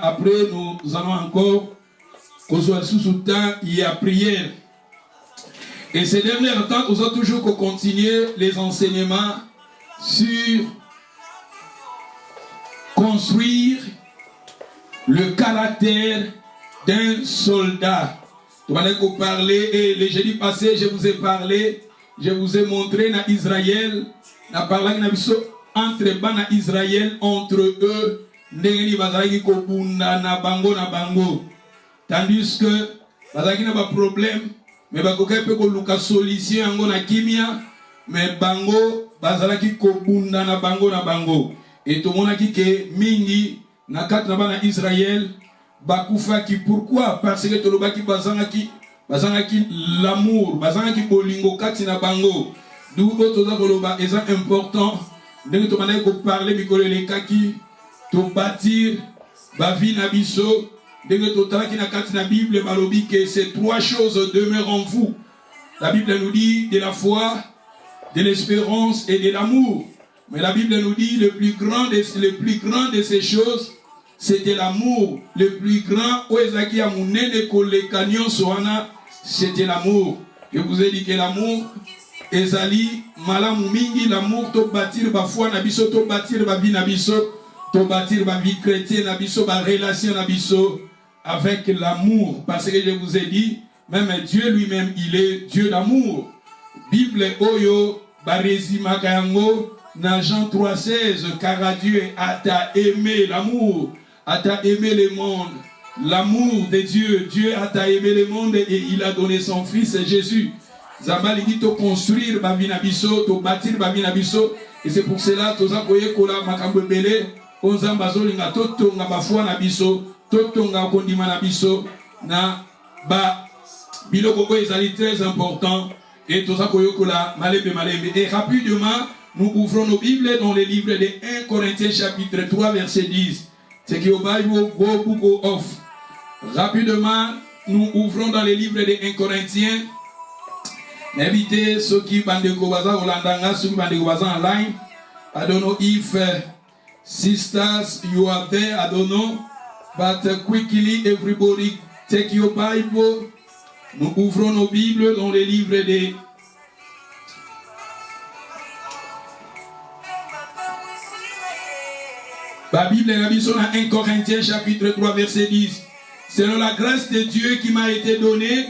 Après, nous allons encore qu'on sous le temps, il y a prière. Et ces derniers temps, nous allons toujours continuer les enseignements sur construire le caractère d'un soldat. Vous allez vous parler, et le jeudi passé, je vous ai parlé, je vous ai montré dans Israël, na parlé entre bana Israël, entre eux, ndengeni bazalaki kobunda na bango. Tandis que bazalaki na ba problème, mais bakoka pe ko luka solution yango na kimia, mais bango bazalaki kobunda na bango. Et tout le monde a dit que mingi na kat na bana Israël bakufaki. Pourquoi? Parce que tout le monde bazangaki l'amour, bazangaki bolingo kati na bango. D'où autres koloba est important. Ndenge to manaye ko parler mikolo le kaki to bâtir ba vie na biso. Ndenge to talaki na kati na Bible balobi que ces trois choses demeurent en vous. La Bible nous dit de la foi, de l'espérance et de l'amour. Mais la Bible nous dit le plus grand de ces choses, c'était l'amour. Le plus grand, c'était l'amour. Je vous ai dit que l'amour, ezali malamu mingi, l'amour to bâtir ba foi na biso, to bâtir ba vie na biso, to bâtir ba vie chrétienne na biso, ba relation na biso avec l'amour. Parce que je vous ai dit, même Dieu lui-même, il est Dieu d'amour. Bible oyo ba rezima kayango dans Jean 3,16, car Dieu a aimé l'amour, a aimé le monde, l'amour de Dieu. Dieu a aimé le monde et il a donné son fils Jésus. Zambali dit to construire babinabiso, to bâtir babinabiso, et c'est pour cela que zakoye kola makambebele, onzambazo linga totonga bafwa na biso, totonga kondima na biso, na ba biloko ezali très important, et to zakoye kola malembe. Et rapidement, nous ouvrons nos Bibles dans le livre de 1 Corinthiens chapitre 3 verset 10. C'est qui au Bible go book of. Rapidement, nous ouvrons dans le livre de 1 Corinthiens. Invitez ceux qui bandeko baza Olandanga, ceux qui bandeko baza online. I don't know if sisters you are there, I don't know. But quickly everybody take your Bible. Nous ouvrons nos Bibles dans le livre de la Bible est la mission dans 1 Corinthiens chapitre 3 verset 10. Selon la grâce de Dieu qui m'a été donnée,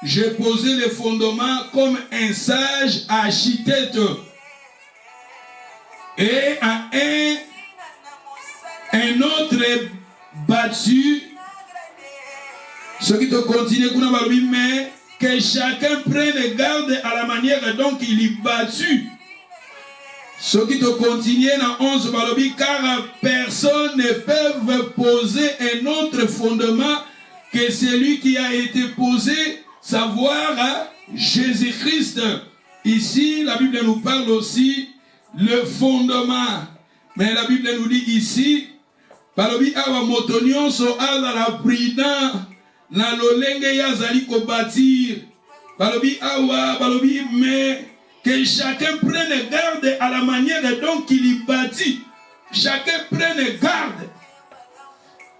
j'ai posé les fondements comme un sage architecte. Et à un autre battu, ce qui te continue, mais que chacun prenne garde à la manière dont il est battu. Ce qui te continue dans 11 balobi, car personne ne peut poser un autre fondement que celui qui a été posé, savoir Jésus-Christ. Ici, la Bible nous parle aussi le fondement. Mais la Bible nous dit ici, balobi awa motonyon so ala la prudent na lolenge yazali ko bâtir. Balobi awa balobi mais que chacun prenne garde à la manière dont il y bâtit. Chacun prenne garde.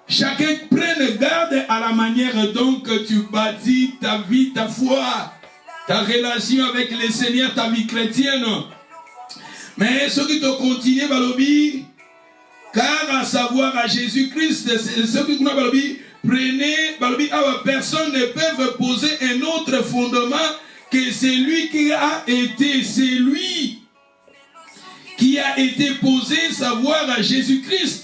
Chacun prenne garde à la manière dont tu bâtis ta vie, ta foi, ta relation avec le Seigneur, ta vie chrétienne. Mais ce qui te continue, Balobi, car à savoir à Jésus-Christ, ce qui nous Balobi, prenez, Balobi, personne ne peut poser un autre fondement que celui qui a été posé, savoir à Jésus-Christ.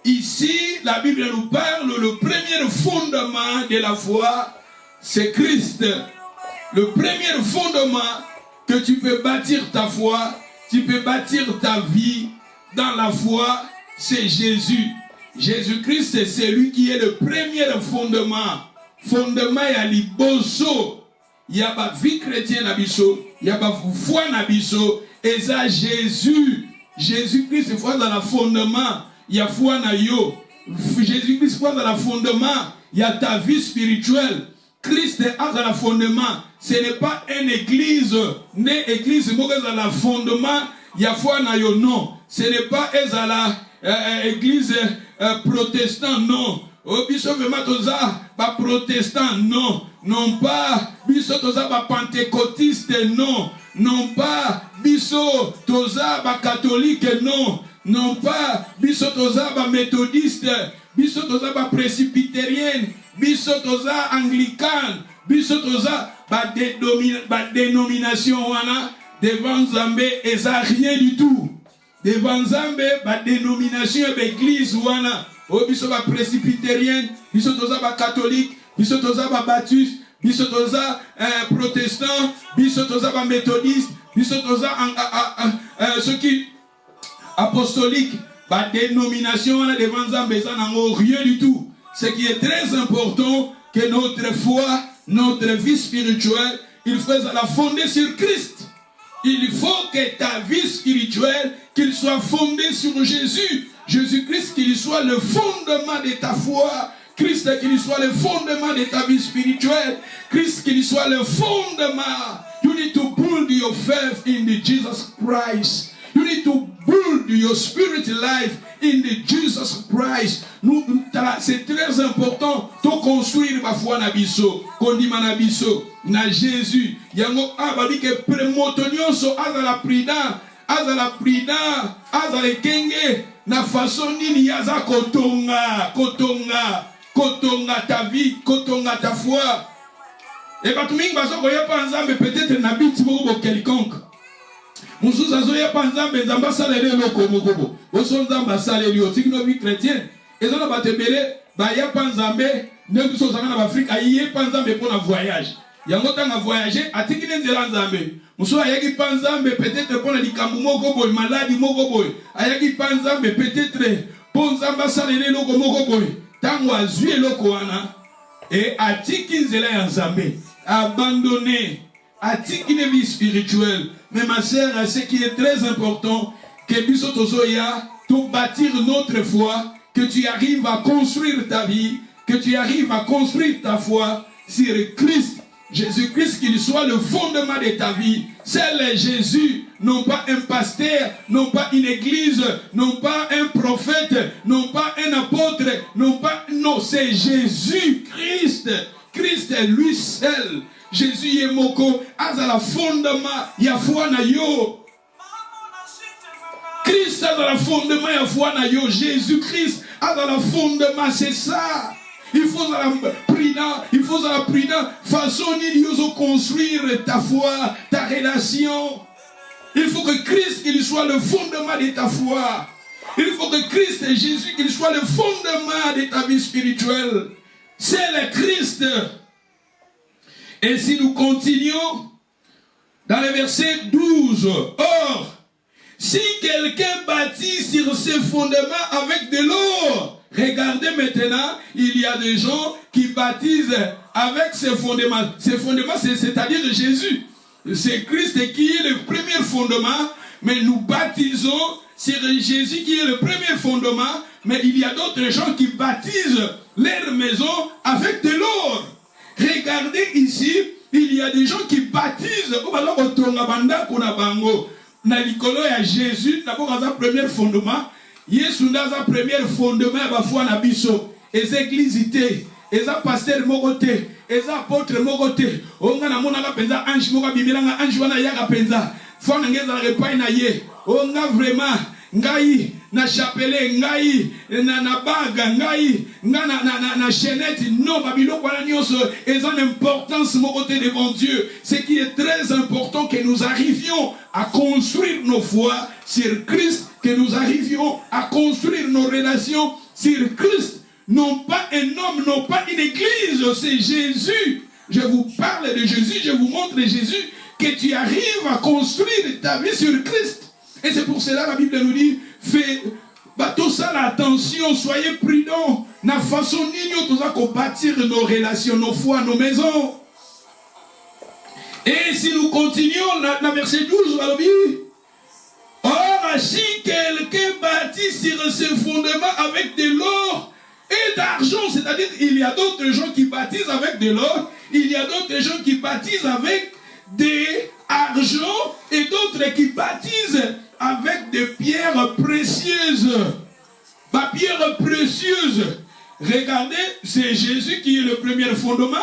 Ici, la Bible nous parle, le premier fondement de la foi, c'est Christ. Le premier fondement que tu peux bâtir ta foi, tu peux bâtir ta vie dans la foi, c'est Jésus. Jésus-Christ, c'est lui qui est le premier fondement. Fondement ya liboso. Il y a pas vie chrétienne à biso, il y a pas foi à biso, et ça Jésus, Jésus-Christ foi dans le fondement, il y a foi na yo. Jésus-Christ foi dans le fondement, il y a ta vie spirituelle. Christ est dans le fondement. Ce n'est pas une église, une église dans le fondement, il y a foi na yo non. ce n'est pas l'église protestante, non. Biso vraiment toza ba protestant, non. Non pas biso toza ba pentecôtiste, non. Non pas biso toza ba catholique, non. Non pas biso toza ba méthodiste, biso toza ba presbytérienne, biso toza anglican, biso toza ba dénomination wana devant Zambé et ça rien du tout. Devant Zambé ba dénomination d'église wana. Oh, biso ba presbytérien, biso toza ba catholique, biso toza ba baptiste, biso toza protestant, biso toza ba méthodiste, biso toza ceux qui apostolique, ba dénomination devant Zambé, ça n'a rien du tout. Ce qui est très important, que notre foi, notre vie spirituelle, il faut la fonder sur Christ. Il faut que ta vie spirituelle, qu'il soit fondée sur Jésus. Jésus-Christ, qu'il soit le fondement de ta foi. Christ, qu'il soit le fondement de ta vie spirituelle. Christ, qu'il soit le fondement. You need to build your faith in the Jesus Christ. You need to build your spirit life in the Jesus Christ. C'est très important de construire ma foi na biso, kondima na biso, na Jésus. Yango abali ke premotonioso azala prudent, azala kenge na façon nini yaza kotonga ta vie, kotonga ta foi. Et batu mingi baso koya pa nzambe peut-être na biti moko quelconque. Mususu azoya pa nzambe nzamba salele loko moko. Oso nzamba salele yo tikino vie chrétienne. Ezona batebele ba ya pa nzambe ne biso zanga na Afrique aye pa nzambe pour na voyage. Yango tanga voyager atikine nzela nzambe. Mususu ayaki pa nzambe peut-être pour na likambu moko boy, maladie moko boy. Ayaki pa nzambe peut-être pour nzamba salele loko moko boy. Tango azui loko wana et atiki nzela ya nzambe. Abandonné, atiki une vie spirituelle. Mais ma sœur, ce qui est très important, que bisotozoya, to bâtir notre foi, que tu arrives à construire ta vie, que tu arrives à construire ta foi sur Christ. Jésus-Christ, qu'il soit le fondement de ta vie. C'est Jésus, non pas un pasteur, non pas une église, non pas un prophète, non pas un apôtre, non, c'est Jésus-Christ. Christ est lui seul. Jésus est moko, azala fondement, ya foi na yo. Christ azala fondement, ya foi na yo. Jésus-Christ azala fondement, c'est ça. Il faut la prudent, façon de construire ta foi, ta relation. Il faut que Christ qu'il soit le fondement de ta foi. Il faut que Christ et Jésus qu'il soit le fondement de ta vie spirituelle. C'est le Christ. Et si nous continuons dans le verset 12, or, si quelqu'un bâtit sur ses fondements avec de l'or, regardez maintenant, il y a des gens qui baptisent avec ses fondements. Ces fondements, c'est-à-dire Jésus. C'est Christ qui est le premier fondement, mais nous baptisons sur Jésus qui est le premier fondement, mais il y a d'autres gens qui baptisent leur maison avec de l'or. Regardez ici, il y a des gens qui baptisent. Na likolo ya Jésus, d'abord à premier fondement, Yesu ndaza premier fondement ya foi na biso. Les églises té, les pasteurs mokote, les apôtres mokote. Onga na mona ka penza ange moko bimelanga ange wana yaka penza. Foi na ngeza repai na ye. Onga vraiment ngai na chapelet ngai na baga ngai na chaînette non babiloko wana nyonso et en importance mokote devant Dieu. Ce qui est très important que nous arrivions à construire nos foi sur Christ, que nous arrivions à construire nos relations sur Christ. Non pas un homme, non pas une église, c'est Jésus. Je vous parle de Jésus, je vous montre Jésus, que tu arrives à construire ta vie sur Christ. Et c'est pour cela que la Bible nous dit, faites tout ça l'attention, soyez prudents. Na façon nous allons bâtir nos relations, nos foi, nos maisons. Et si nous continuons, dans verset 12, on dit, or, si quelqu'un bâtit sur ses fondements avec de l'or et d'argent, c'est-à-dire il y a d'autres gens qui bâtissent avec de l'or, il y a d'autres gens qui bâtissent avec de l'argent et d'autres qui bâtissent avec des pierres précieuses. Bah, pierres précieuses. Regardez, c'est Jésus qui est le premier fondement.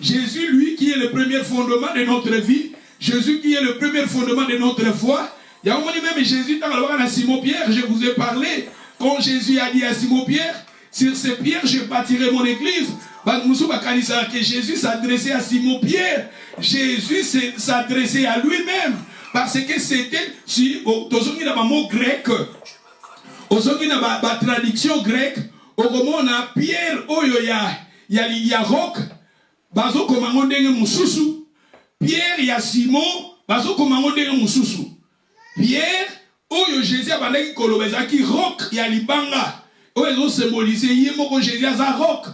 Jésus, lui, qui est le premier fondement de notre vie. Jésus qui est le premier fondement de notre foi. Il y a un moment même Jésus, dans la à Simon-Pierre, je vous ai parlé, quand Jésus a dit à Simon-Pierre, sur ces pierres, je bâtirai mon église. Que Jésus s'adressait à Simon-Pierre. Jésus s'adressait à lui-même. Parce que c'était, si, dans le mot grec, dans la traduction grecque, au moment on a pierre, il y a roc, bazo komango ndenge mususu. Pierre, il y a Simon, bazo komango ndenge mususu. Pierre, oyo Jésus a bandaki kolobezaki roc, il y a libanga. Oyo symboliser yemoko Jésus a roc.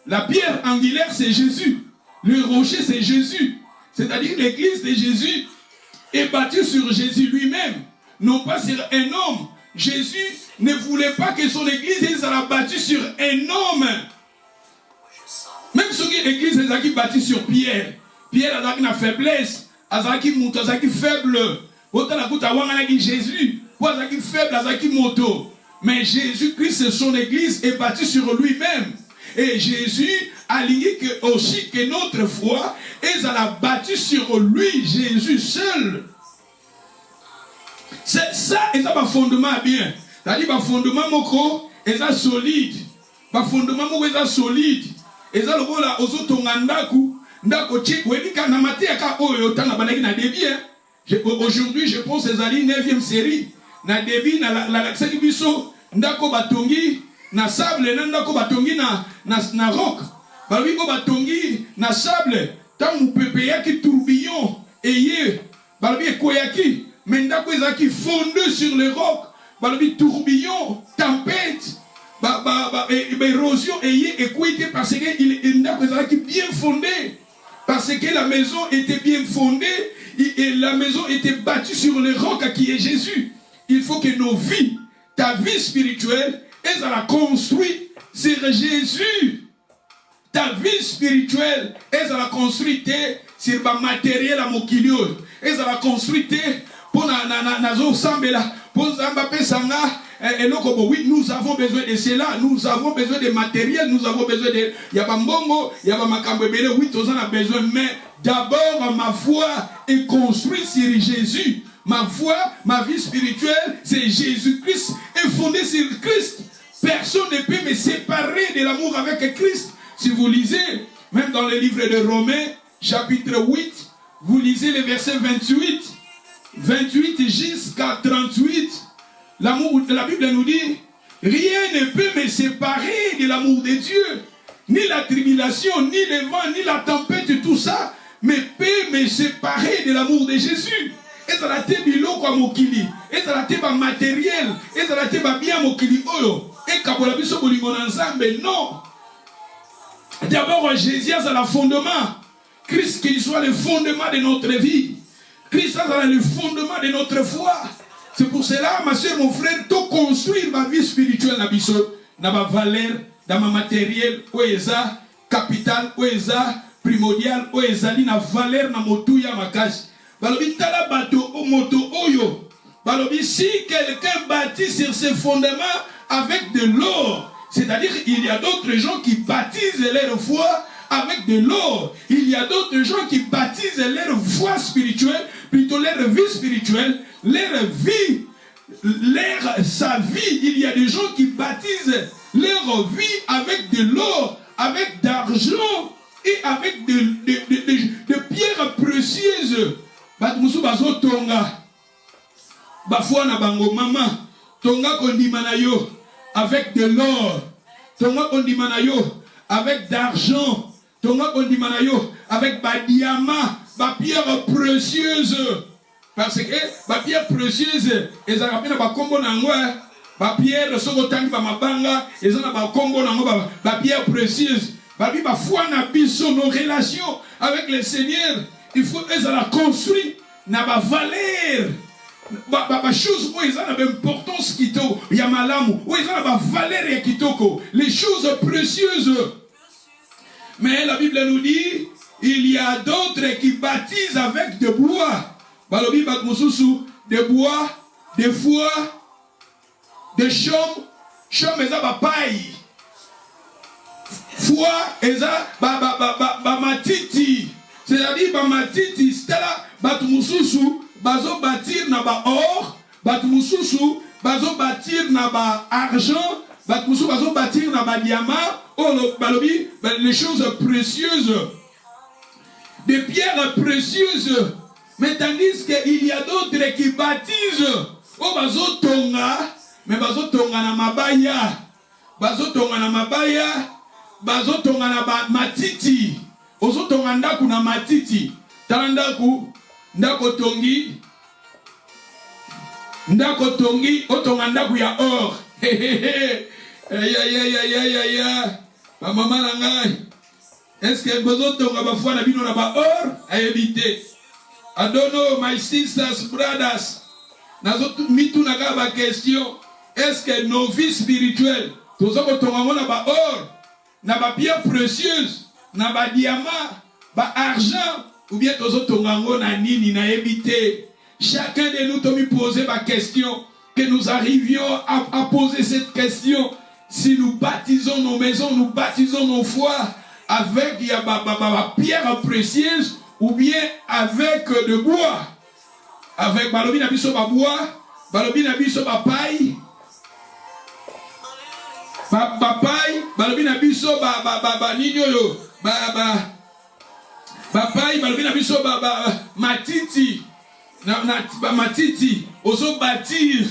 La pierre angulaire, c'est Jésus. Le rocher, c'est Jésus. C'est-à-dire l'église de Jésus est bâtie sur Jésus lui-même, non pas sur un homme. Jésus ne voulait pas que son église soit bâtie sur un homme. Même si l'église est bâtie sur Pierre, Pierre a une faiblesse, a une faible. Jésus, a faible, moto. Mais Jésus-Christ, son église est bâtie sur lui-même. Et Jésus a lié aussi que notre foi est bâtie sur lui, Jésus seul. C'est ça, et ça va fondement bien. C'est-à-dire que fondement moko est solide. Fondement moko est solide. Et ça le voilà aux autres ngandaku ndako tchik wedika na mateka oyo tanga banaki na débit. Aujourd'hui je pense aux ali 9e série na débit na la biso ndako batongi na sable na ndako batongi na roc. Balobi ko batongi na sable tangu pepe yaki tourbillon eye balobi ekoyaki. Mais ndako ezaki fondé sur le roc. Balobi tourbillon, tempête, érosion et équité parce que ndako ezaki bien fondé. Parce que la maison était bien fondée et la maison était bâtie sur le roc qui est Jésus. Il faut que nos vies, ta vie spirituelle, elle sera construite sur Jésus. Ta vie spirituelle, elle sera construite sur le matériel à Mokilio. Elle sera construite pour oui, nous avons besoin de cela, nous avons besoin de matériel, nous avons besoin de Yabambongo, Yabamakambebele, oui, tous en a besoin, mais d'abord ma foi est construite sur Jésus. Ma foi, ma vie spirituelle, c'est Jésus-Christ, est fondée sur Christ. Personne ne peut me séparer de l'amour avec Christ. Si vous lisez, même dans le livre de Romains, chapitre 8, vous lisez le verset 28 jusqu'à 38, l'amour de la Bible nous dit, rien ne peut me séparer de l'amour de Dieu, ni la tribulation, ni le vent, ni la tempête, tout ça, mais peut me séparer de l'amour de Jésus. Et ça l'a été biloko à mokili, et ça l'a été matériel, et ça l'a été bien mokili oyo, et kabola biso bolingo ensemble, non. D'abord Jésus c'est le fondement, Christ qu'il soit le fondement de notre vie. Christ est le fondement de notre foi. C'est pour cela, ma soeur, mon frère, tout construire ma vie spirituelle dans ma valeur, dans ma matériel, où est capital, où est primordial, où est la valeur dans mon tout ya ma cache. Balobi tala bato o moto oyo. Balobi si quelqu'un bâtit sur ses fondements avec de l'or, c'est-à-dire il y a d'autres gens qui baptisent leur foi avec de l'or. Il y a d'autres gens qui baptisent leur foi spirituelle, plutôt leur vie spirituelle, leur vie, sa vie. Il y a des gens qui baptisent leur vie avec de l'or, avec d'argent et avec de pierres précieuses. Batmusu bazo tonga, bafua na bango mama, tonga kondimanayo avec de l'or, tonga kondimanayo avec d'argent. Avec des diamants, des pierres précieuses. Parce que les pierres précieuses, elles ont appelé des combo n'angwa, des pierres sogotangi ba mabanga, elles ont des combo n'angwa, des pierres précieuses. Babi ba foi na biso nos relations avec le Seigneur, il faut elles la construire na ba valeur. Ba choses où ils ont une importance qui to yamalamu, où ils ont ba valeur qui toko, les choses précieuses. Mais la Bible nous dit, il y a d'autres qui baptisent avec de bois. Balobi bakmususu, de bois, des fois, des chambres eza ba paille. Foi eza ba matiti. C'est-à-dire ba matiti, c'est là batu mususu bazo bâtir na ba or, batu mususu bazo bâtir na ba argent, batu mususu bazo bâtir na ba diamant, balobi les choses précieuses, des pierres précieuses. Mais tandis qu'il y a d'autres qui baptisent au bazo tonga, mais bazo tonga na mabaya, bazo tonga na mabaya, bazo tonga na matiti, ozo tonga ndaku na matiti, talandaku ndako tongi, otonga ndaku ya or. Ya mama na ngai, est-ce que bazo tonga ba foi na bino na ba or a éviter? I don't know, my sisters, brothers. Mitu naga ba question. Est-ce que nos vies spirituelles, tous autres tongango na ba or, na ba pierre précieuse, na ba diamant, ba argent, ou bien tous autres tongango na nini na éviter? Chacun de nous doit poser ma question, que nous arrivions à poser cette question. Si nous baptisons nos maisons, nous baptisons nos foies avec ba pierre précieuse, ou bien avec de bois, avec balobi na biso ba bois, balobi na biso ba paille, ba paille, balobi na biso ba ninyo ba paille, balobi na biso ba matiti, ba matiti, ozo bâtir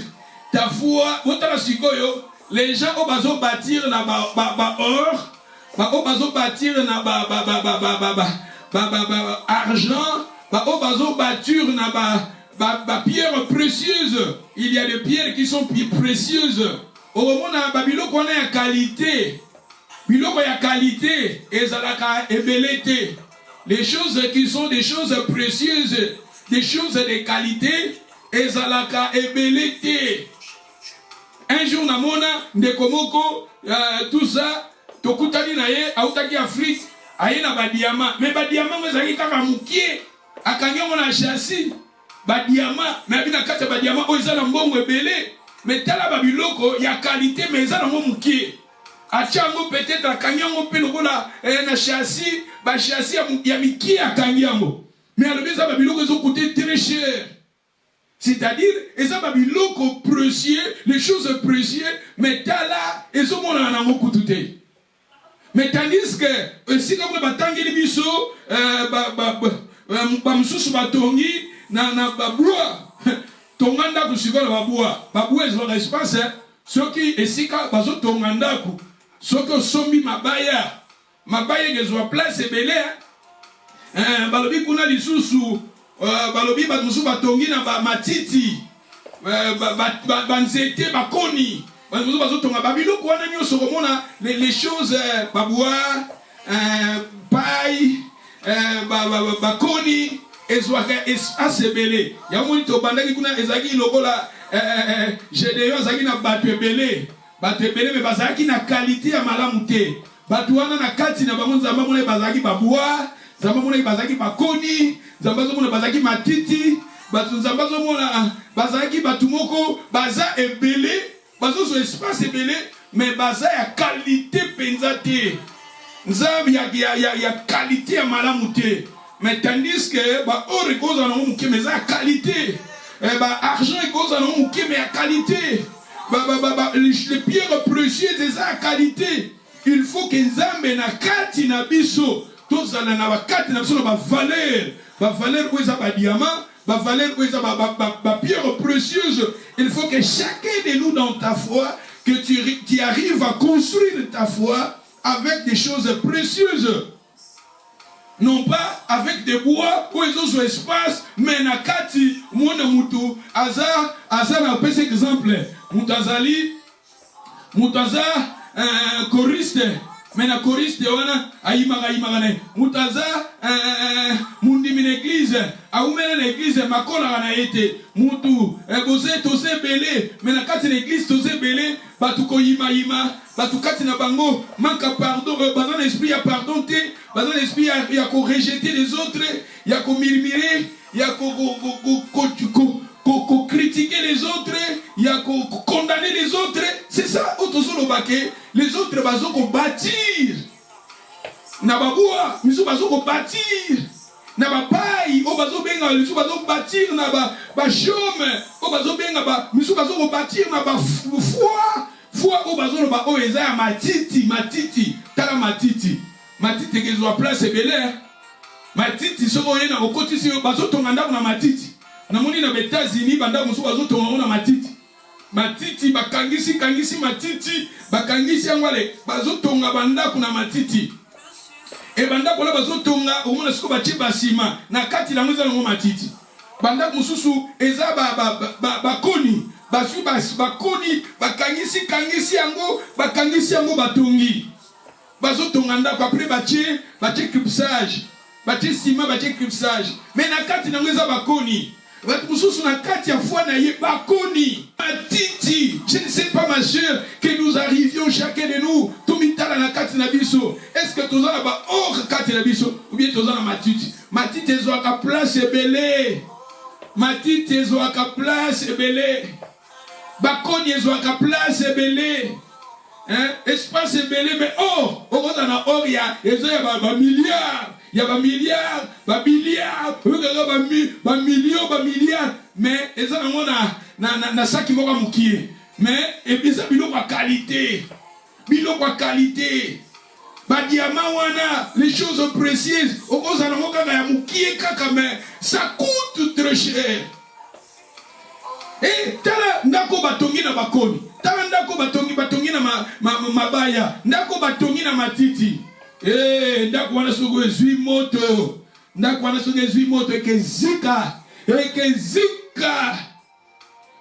ta foi, otala sikoyo, les gens au bazo bâtir na ba or, ba o bazo bâtir na ba argent, au bazo bâtir na pierre précieuse. Il y a des pierres qui sont précieuses. Au moment où Babylone connaît la qualité, biloko ya qualité, ezalaka ebelete. Les choses qui sont des choses précieuses, des choses de qualité, ezalaka ebelete. Un jour namona ndekomoko tout ça, tokutani na ye autaki Afrique. Aye na ba diamant, mais ba diamant ezali kaka mukie, akanyango na chassis, ba diamant, mais bina kata ba diamant o ezala mbongo ebele, mais tala ba biloko ya qualité mais ezala mo mukie. Achango peut-être akanyango pe lokola na chassis, ba chassis ya mikie akanyango. Mais alors ça ba biloko ezo coûter très cher. C'est-à-dire ezala ba biloko précieux, les choses précieuses, mais tala ezo mona na ngo kutute. Mais tandis que si comme batangi biso bamsusu batongi na babua tonganda kusikola babua ezwa espace ceux qui esika bazo tonganda ku ceux qui sombi mabaya gezwa place ebele balobi kuna lisusu balobi bamsusu batongi na matiti banzete bakoni. Les choses, babois, paille, bakoni, assez belé. Il y a un moment où il ezaki lokola, Gédéon zaki na batu belé, mais bazaki na qualité à malamute. Batuana na kati na bango zamba mona bazaki babois, zamba mona bazaki bakoni, zamba mona bazaki matiti, batu zamba mona bazaki batumoko, baza ebelé. Bazo so espace ebele, mais baza ya qualité penzate. Nzambe ya qualité ya malamu te. Mais tandis que ba or ekoza na muke mais ya qualité. Ba argent ekoza na muke mais ya qualité. Les pierres précieuses des ya qualité. Il faut que Nzambe na kati na biso tozala na ba kati na biso na ba valeur ko eza ba diamant. Ma valeur, ma pierre précieuse. Il faut que chacun de nous dans ta foi, que tu arrives à construire ta foi avec des choses précieuses. Non pas avec des bois où ils ont son espace, mais nakati, mwana mutu, azar na pese exemple. Mutazali, choriste. Mais na choriste wana aimaka ne mutaza mundi min église aumena na église makola na yete mutu boze tose belé mais na kati na église tose belé batu ko yima batu kati na bango manka pardon bazana esprit ya pardon te bazana esprit ya ko rejeter les autres ya ko murmurer ya ko critiquer les autres, il y a condamner les autres. C'est ça, les autres vont bâtir. Nababoua, ils vont bâtir. Nabapaï, ils vont bâtir. Nabachome, ils vont bâtir. Foi, ils vont matiti. Tala matiti. Matiti, qu'ils ont place, c'est belé. Matiti, ce qu'on est dans le côté, c'est que matiti. Namoni na États-Unis banda musu bazotonga na matiti. Matiti bakangisi matiti, bakangisi angwale bazotonga banda kuna matiti. E banda kola bazotonga omona siko bachi basima na kati la muza ngo matiti. Banda mususu eza bakoni, basu bakoni bakangisi yango batongi. Bazotonga ndako après bachi clipsage. Bachi sima bachi clipsage. Mais na kati na ngeza bakoni. Je ne sais pas, ma soeur, que nous arrivions chacun de nous. Est-ce que tu as la or Katinabiso ou bien tu as la matiti? Matiti est à place et belé. Matiti est à place et belé. Bakoni est à place et belé. Espace et belé, mais or, il y a milliards. Il y a milliards, milliards, mais ils ont na saki moka mukie. Mais ils ont qualité. Ba diamant wana, les choses précieuses, ça coûte très cher. Et tala ndako batongi na bakoni. Tala ndako batongi na mabaya. Ndako batongi na matiti. Ndako wana sogo ezwi moto. Ndako wana sogo ezwi moto ekezika.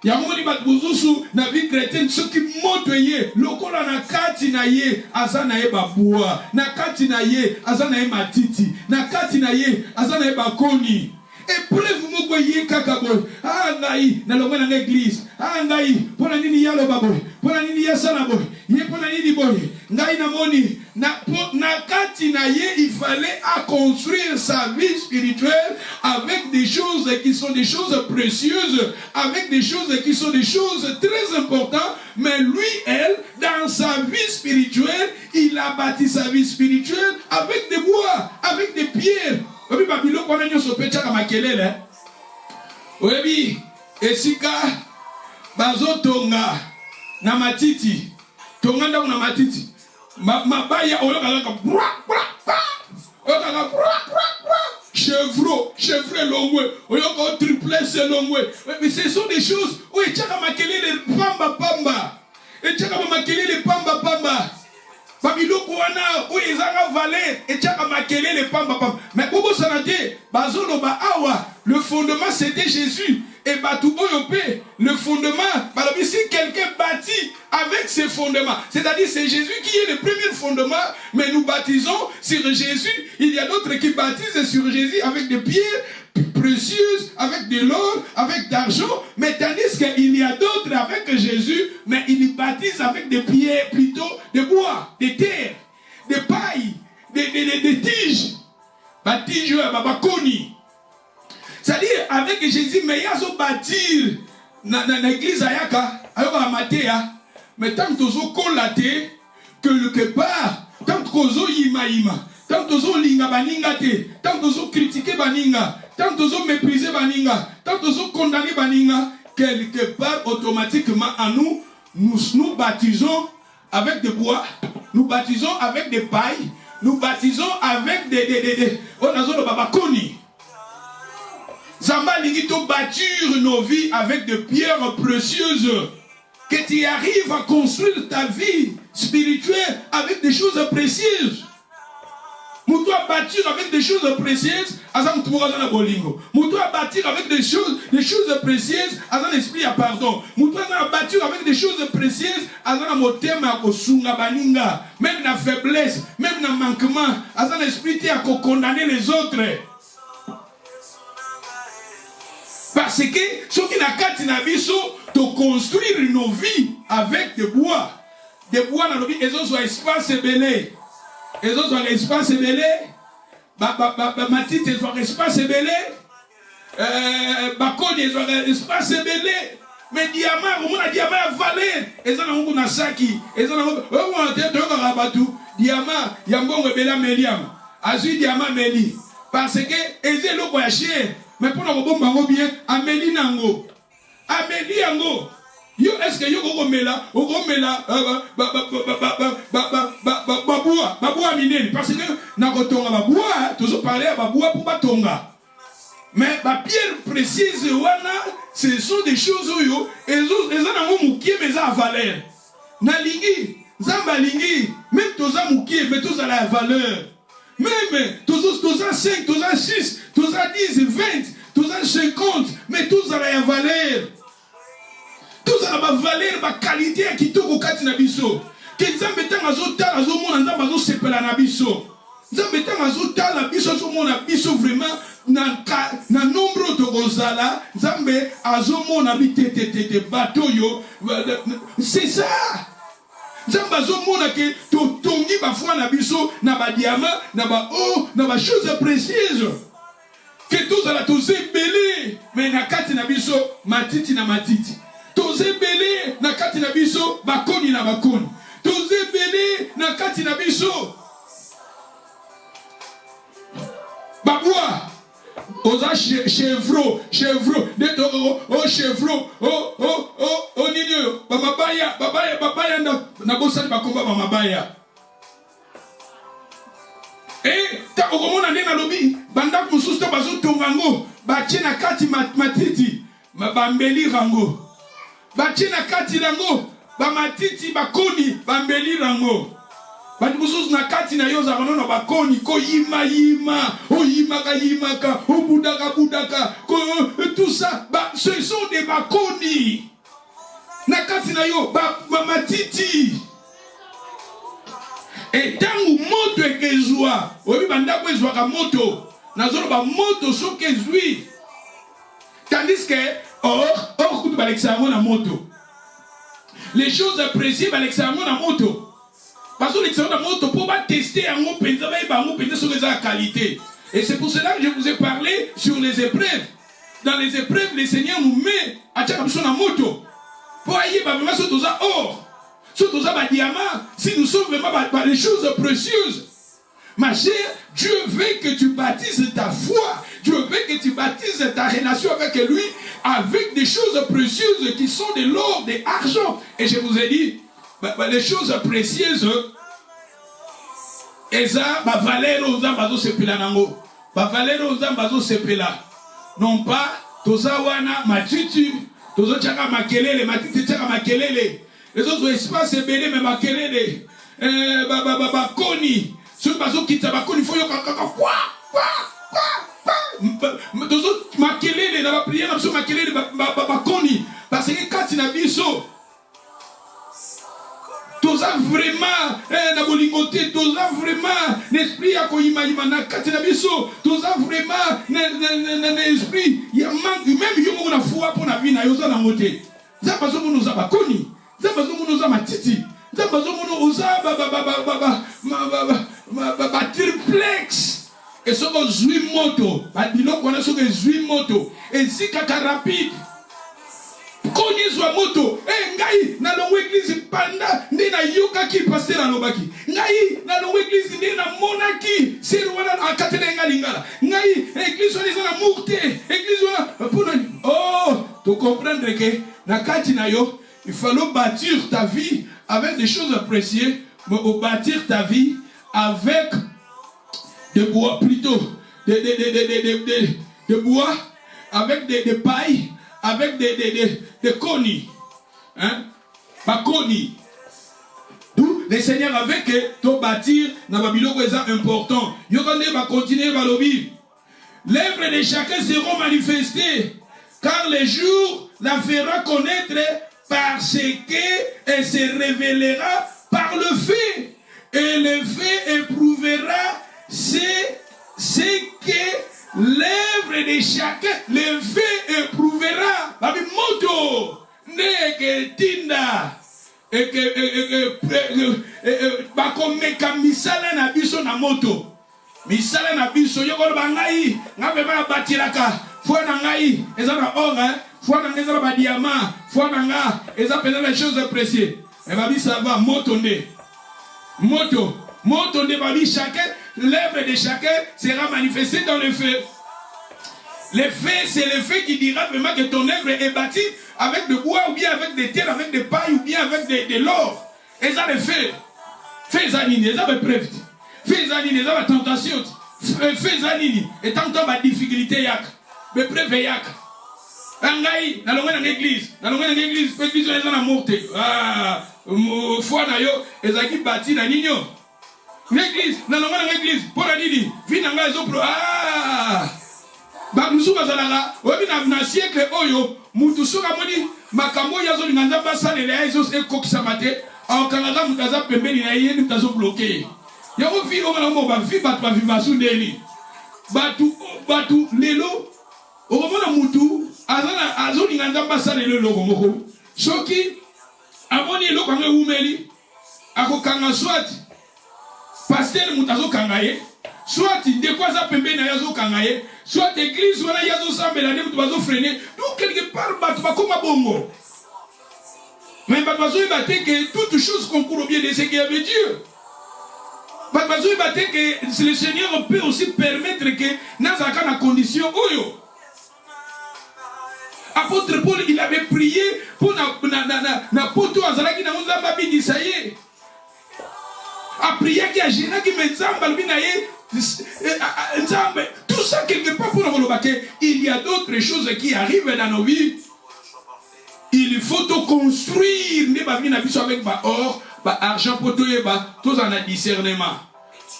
Ya moni bat buzusu na vie chrétienne soki moto ye lokola na kati na ye azana ye babua. Na kati na ye azana ye matiti. Na kati na ye azana ye bakoni. Épreuve moko ye kaka boy. Ngai na longo na l'église. Ngai pona nini yalo baboy. Pona nini yasala boy. Ye pona nini boy. Ngai na moni na kati na ye il fallait construire sa vie spirituelle avec des choses qui sont des choses précieuses, avec des choses qui sont des choses très importantes, mais lui dans sa vie spirituelle, il a bâti sa vie spirituelle avec des bois, avec des pierres. Oui, Babylone, on a dit que pecha kama kelele. Oui, esika bazo tonga na matiti. Tonga nda na matiti. Mabaya olokaka chevreau longwe. Olokaka triplex longwe. Mais ce sont des choses où etchaka makelele pamba. Etchaka makelele pamba. Babiloko wana où ils ont valé et tchaka makelele pamba. Mais bobo sanate bazolo ba awa le fondement c'était Jésus et batu oyope le fondement balobi si quelqu'un bâtit avec ses fondements, c'est-à-dire c'est Jésus qui est le premier fondement, mais nous baptisons sur Jésus. Il y a d'autres qui baptisent sur Jésus avec des pierres précieuses, avec de l'or, avec d'argent, mais tandis qu'il y a d'autres avec Jésus, mais ils baptisent avec des pierres plutôt, de bois, de terre, de paille, des tiges. Baptise babakoni. C'est-à-dire avec Jésus, mais il y a ce bâtir dans l'église ayaka, ayoka matéa, mais tant que vous collaté, que quelque part, tant que vous ima, tant que vous linga baninga te, tant que vous critiquez baninga, tant que vous méprisez baninga, tant que vous condamnez baninga, quelque part automatiquement à nous baptisons avec des bois, nous baptisons avec des pailles, nous baptisons avec des babakoni. Zamba lingito bâtir nos vies avec des pierres précieuses. Que tu arrives à construire ta vie spirituelle avec des choses précieuses. Nous dois bâtir avec des choses précieuses. Nous dois bâtir avec des choses précieuses. Azan esprit à pardon. Nous dois bâtir avec des choses précieuses. Azan motema à kosunga baninga. Même la faiblesse, même le manquement. Azan esprit à condamner les autres. Parce que ce qui n'a qu'à t'inabiso de construire nos vies avec des bois. Des bois dans nos vies, ils ont soit espace belé. Ils ont soit espace belé. Matite, ils ont espace belé. bakoni espace ebele mais diamant omona diamant ya valeur eza na ngungu na saki eza na omona te toyoka batu diamant ya mbongo ebele ameliama azwi diamant meli parce que eza eloko ya cher mais mpona kobomba yango bien ameli nango ameli yango yo est-ce que yo okomela babua minene parce que nakotonga babua tozoparle ya babua pour batonga mais ba pierre précise wana ce sont des choses où eza nango mukie mais eza valeur na lingi zamba lingi même toza mukie mais tozala ya valeur même toza 5 toza 6 toza 10 20 toza 50 mais tozala ya valeur tozala ba valeur ba qualité ya kitoko kati na biso ke nzambe tanga azotala azomona nzambe azosepela na biso nzambe tanga azotala biso azomona biso vraiment na nombre tokozala nzambe azomona bitetetete bato yo c'est ça nzambe azomona ke totongi bafwa na biso na badiama na baor na bachose précieuse ke tozala tozebele mais na kati na biso matiti na matiti tozebele na kati na biso bakoni na bakoni tozebele na kati na biso babwa oza chevreau neto o chevreau o nini oyo babaya na bosali bakomba bamabaya ta okomona nde nalobi bandako mosusu to bazotonga yango batie na kati matiti bambeli yango batie na kati yango bamatiti bakoni bambeli yango bati mususu na kati na yo ozalaka na bakoni koyima oyimaka obudaka tout ça ce sont des bakoni na kati na yo bamatiti etangu moto ekezwa oyebi bandako ezwaka moto nazoloba moto soki ezwi tandis que or kutu balekisa yango na moto les choses appréciées balekisa yango na moto parce que l'exemple de moto pour tester un mot sur les qualités. Et c'est pour cela que je vous ai parlé sur les épreuves. Dans les épreuves, le Seigneur nous met à chaque fois en moto. Pour aller vraiment sur tous or, sur tous les diamants, si nous sommes vraiment les choses précieuses. Ma chère, Dieu veut que tu baptises ta foi. Dieu veut que tu baptises ta relation avec lui avec des choses précieuses qui sont de l'or, de l'argent. Et je vous ai dit, les choses précieuses, eza ba valeur aux ambazo sepela nango, ba valeur aux ambazo sepela. Non pas toza wana matiti, tozo chaka makelele, matiti chaka makelele. Les autres espaces ebele mais makelele. Ba koni, sur bazo kita ba koni faut yo kaka kwa. Tozo makelele na ba prière na so makelele ba koni parce que kati na biso toza vraiment na bolingote toza vraiment l'esprit ya koyima na kati na biso toza vraiment na esprit ya manque même yo na foi pour na vie na yo za na moté za bazo mo nous abakoni za bazo mo nous amatiti za bazo mo nous ba triplex et so ko zui moto ba biloko na so ko zui moto et zikaka rapide konizwa moto ngai na longo église panda nde na yoka ki pasteur alobaki ngai na longo église nde na monaki c'est wana akatela ngalingala ngai église wana na murte église wana pour to comprendre que na kati na yo il faut bâtir ta vie avec des choses précieuses mais bâtir ta vie avec de bois plutôt de bois avec des pailles avec des conis, hein, pas conis. D'où le Seigneur avait que ton bâtir dans Babylone est important. Yokande va continuer à lobby. L'œuvre de chacun seront manifestées, car le jour la fera connaître parce qu'elle se révélera par le fait, et le fait éprouvera ce que l'œuvre de chacun, le fait éprouvera. Babi moto, neke tinda, bakomeka misala na biso na moto. Misala na biso yokolo bangai, ngabe ba batiraka. foi nangai ezana or hein foi nangai ezana ba diamant foi nanga ezapena les choses précieuses et babi ça va motonde motonde babi chacun l'œuvre de chacun sera manifestée dans le feu. Le feu, c'est le feu qui dira vraiment que ton œuvre est bâtie avec de bois ou bien avec des terres, avec des pailles ou bien avec de l'or. Et ça le fait. Fais zanini, ça me preuve. Fais zanini, ça ma tentation. Fais zanini, et tant que ma difficulté yak. Me preuve yak. Angaï, na longue dans l'église. Na longue dans l'église, l'église est dans la morte. Ah, foi na yo, ezaki bâti na nino. L'église, na longue dans l'église, pour la nini, vie nanga ezopro. Ah! Bamusu bazalaka obi na siècle oyo mutu soka moni makambo yazo linganza basalela ezo ekokisa mate akanganga mutaza pembeni na yeye mutazo bloquer yako vi o mala mo ba vi batu ba vi basundeli batu lelo okomona mutu azana azo linganza basalela loko moko soki amoni loko ngwe umeli akokanga swat pasteur mutazo kangaye soit de quoi ça pembe na yazo kangaye soit église wala yazo sambela ne mutu bazo freiner donc quelque part batu bakoma bongo mais batu bazo ibate que toute chose concourt au bien de ce qui est avec Dieu. Batu bazo ibate que le Seigneur peut aussi permettre que nazaka na condition oyo. Apôtre Paul il avait prié pour na poto azalaki na nzamba bingisa ye a prié qui a gêné qui me nzamba bina ye. Tout ça quelque part pour nous remarquer, il y a d'autres choses qui arrivent dans nos vies. Il faut tout construire, ne pas venir avec or, argent pour tout tous en a discernement.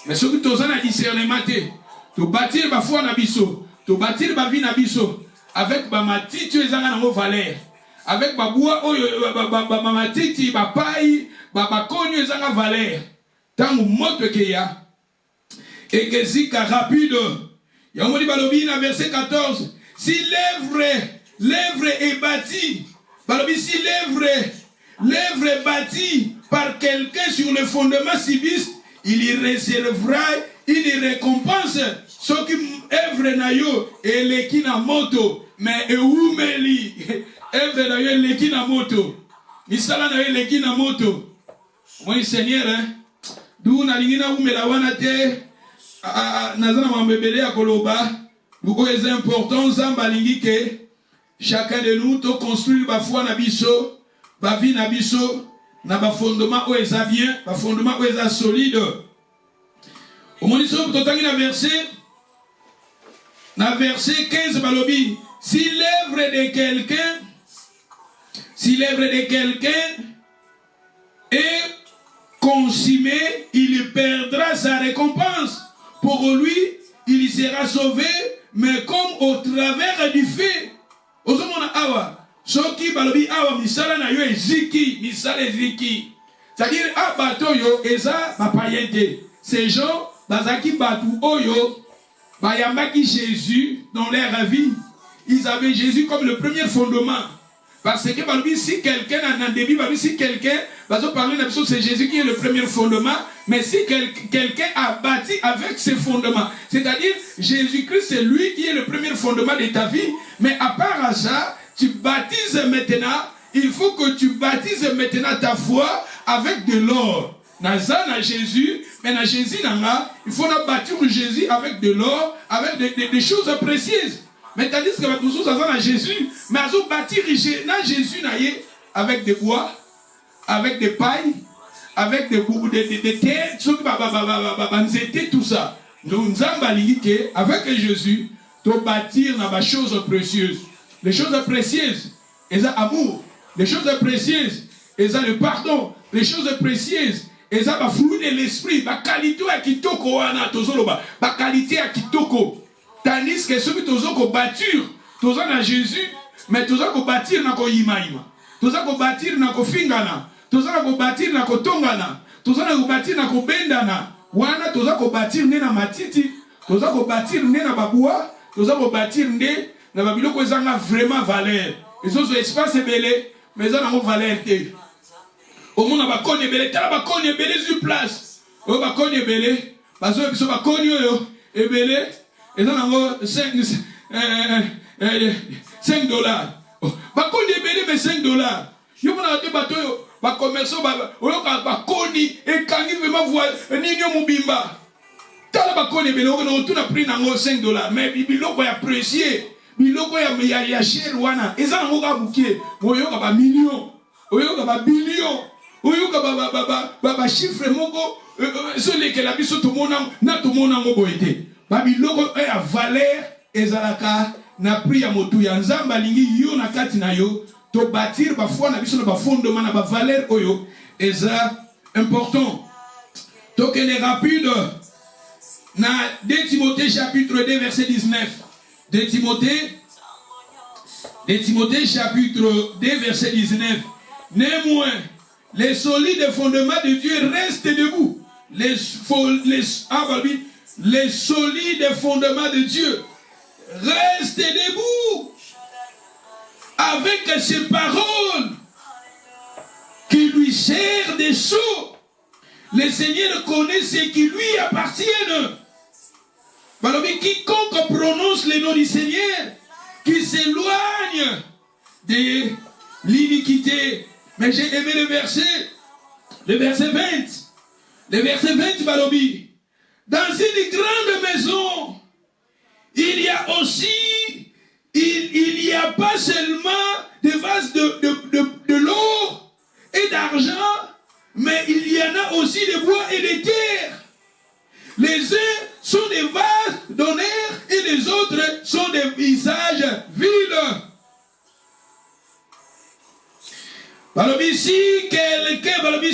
Mais ce que tous en a discernement, tu bâtir ma foi na biso, tu bâtir ma vie na biso avec ma matiti tu es en valeur, avec ma bois ma matiti ma paille, ma connu es en valeur. Tant que moto qu'il y a. Et que zika rapide. Yamoni balobi na verset 14. Si l'œuvre est bâtie, balobi si l'œuvre est bâtie par quelqu'un sur le fondement sibiste, il y réservera une récompense. Ce qui œuvre na yo et le kina moto, mais eumeli œuvre na yo et le kina moto. Misala na yo le kina moto. Moi Seigneur hein. D'où na lingina umela wana te. Nazana mambebele ya koloba beaucoup est important zamba lingi que chacun de nous to construire ba foi na biso ba vie na biso na ba fondement où est bien ba fondement où est solide au moniso totangi na verset 15 balobi si l'œuvre de quelqu'un est consommée il perdra sa récompense. Pour lui, il sera sauvé, mais comme au travers du feu. Ozomona awa, soki balobi awa misala na yo eziki, misala eziki. C'est-à-dire abato yo eza bapayente. Ces gens bazaki batu oyo bayambaki Jésus dans leur vie. Ils avaient Jésus comme le premier fondement. Parce que balobi si quelqu'un a un début, balobi si quelqu'un va parler de c'est Jésus qui est le premier fondement. Mais si quelqu'un a bâti avec ses fondements, c'est-à-dire Jésus-Christ, c'est lui qui est le premier fondement de ta vie. Mais à part à ça, tu baptises maintenant, il faut que tu baptises maintenant ta foi avec de l'or. Dans Jésus, mais dans Jésus, il faut bâtir Jésus avec de l'or, avec des choses précieuses. Mais tandis que nous sommes dans Jésus, mais nous allons bâtir Jésus avec des bois, avec des pailles, avec des terres, tout ça. Nous avons avec Jésus, de bâtir des choses précieuses. Les choses précieuses, elles ont amour. Les choses précieuses, elles ont le pardon. Les choses précieuses, elles ont le fruit de l'esprit. La qualité à kitoko, la qualité à kitoko. Tandis que ceux qui ont bâtir, tous dans Jésus, mais tous ont bâtir dans Imaïma. Tous ont bâtir dans Fingana. Tous ont bâtir dans Tongana. Tous ont bâtir dans Bendana. Wana tous ont bâtir dans Matiti. Tous ont bâtir dans Baboua. Tous ont bâtir dans Babiloko. Ils ont vraiment valeur. Ils ont espace belé, mais ils ont valeur. Au monde, on va belé. T'as la conne belé sur place. On va conne belé. Parce que on va conne belé. Et dans $5. Bakoni ebele mais $5. Yo mona te bato yo ba commerçant ba bakoni ekangi vraiment voir nini yo mobimba. Tala bakoni ebele on tuna prix nango $5 mais biloko ya précieux biloko ya cher wana eza nango ka bukie oyoka ba million oyoka ba billion oyoka ba chiffre moko solekela biso tomona na tomona ngo boyete ba biloko ya valeur ezalaka na prix ya motu ya nzamba lingi yo na kati na yo to bâtir ba foi na biso na ba fondement na ba valeur oyo eza important. Donc elle est rapide na 2 Timothée chapitre 2 verset 19. 2 Timothée chapitre 2 verset 19. Néanmoins, les solides fondements de Dieu restent debout. Les solides fondements de Dieu restent debout avec ces paroles qui lui servent des sceaux. Le Seigneur connaît ce qui lui appartiennent. Quiconque prononce le nom du Seigneur, qui s'éloigne de l'iniquité. Mais j'ai aimé le verset 20. Le verset 20, Balobi. Dans une grande maison, il y a aussi, il n'y a pas seulement des vases de l'or et d'argent, mais il y en a aussi des bois et des terres. Les uns sont des vases d'honneur et les autres sont des visages vils.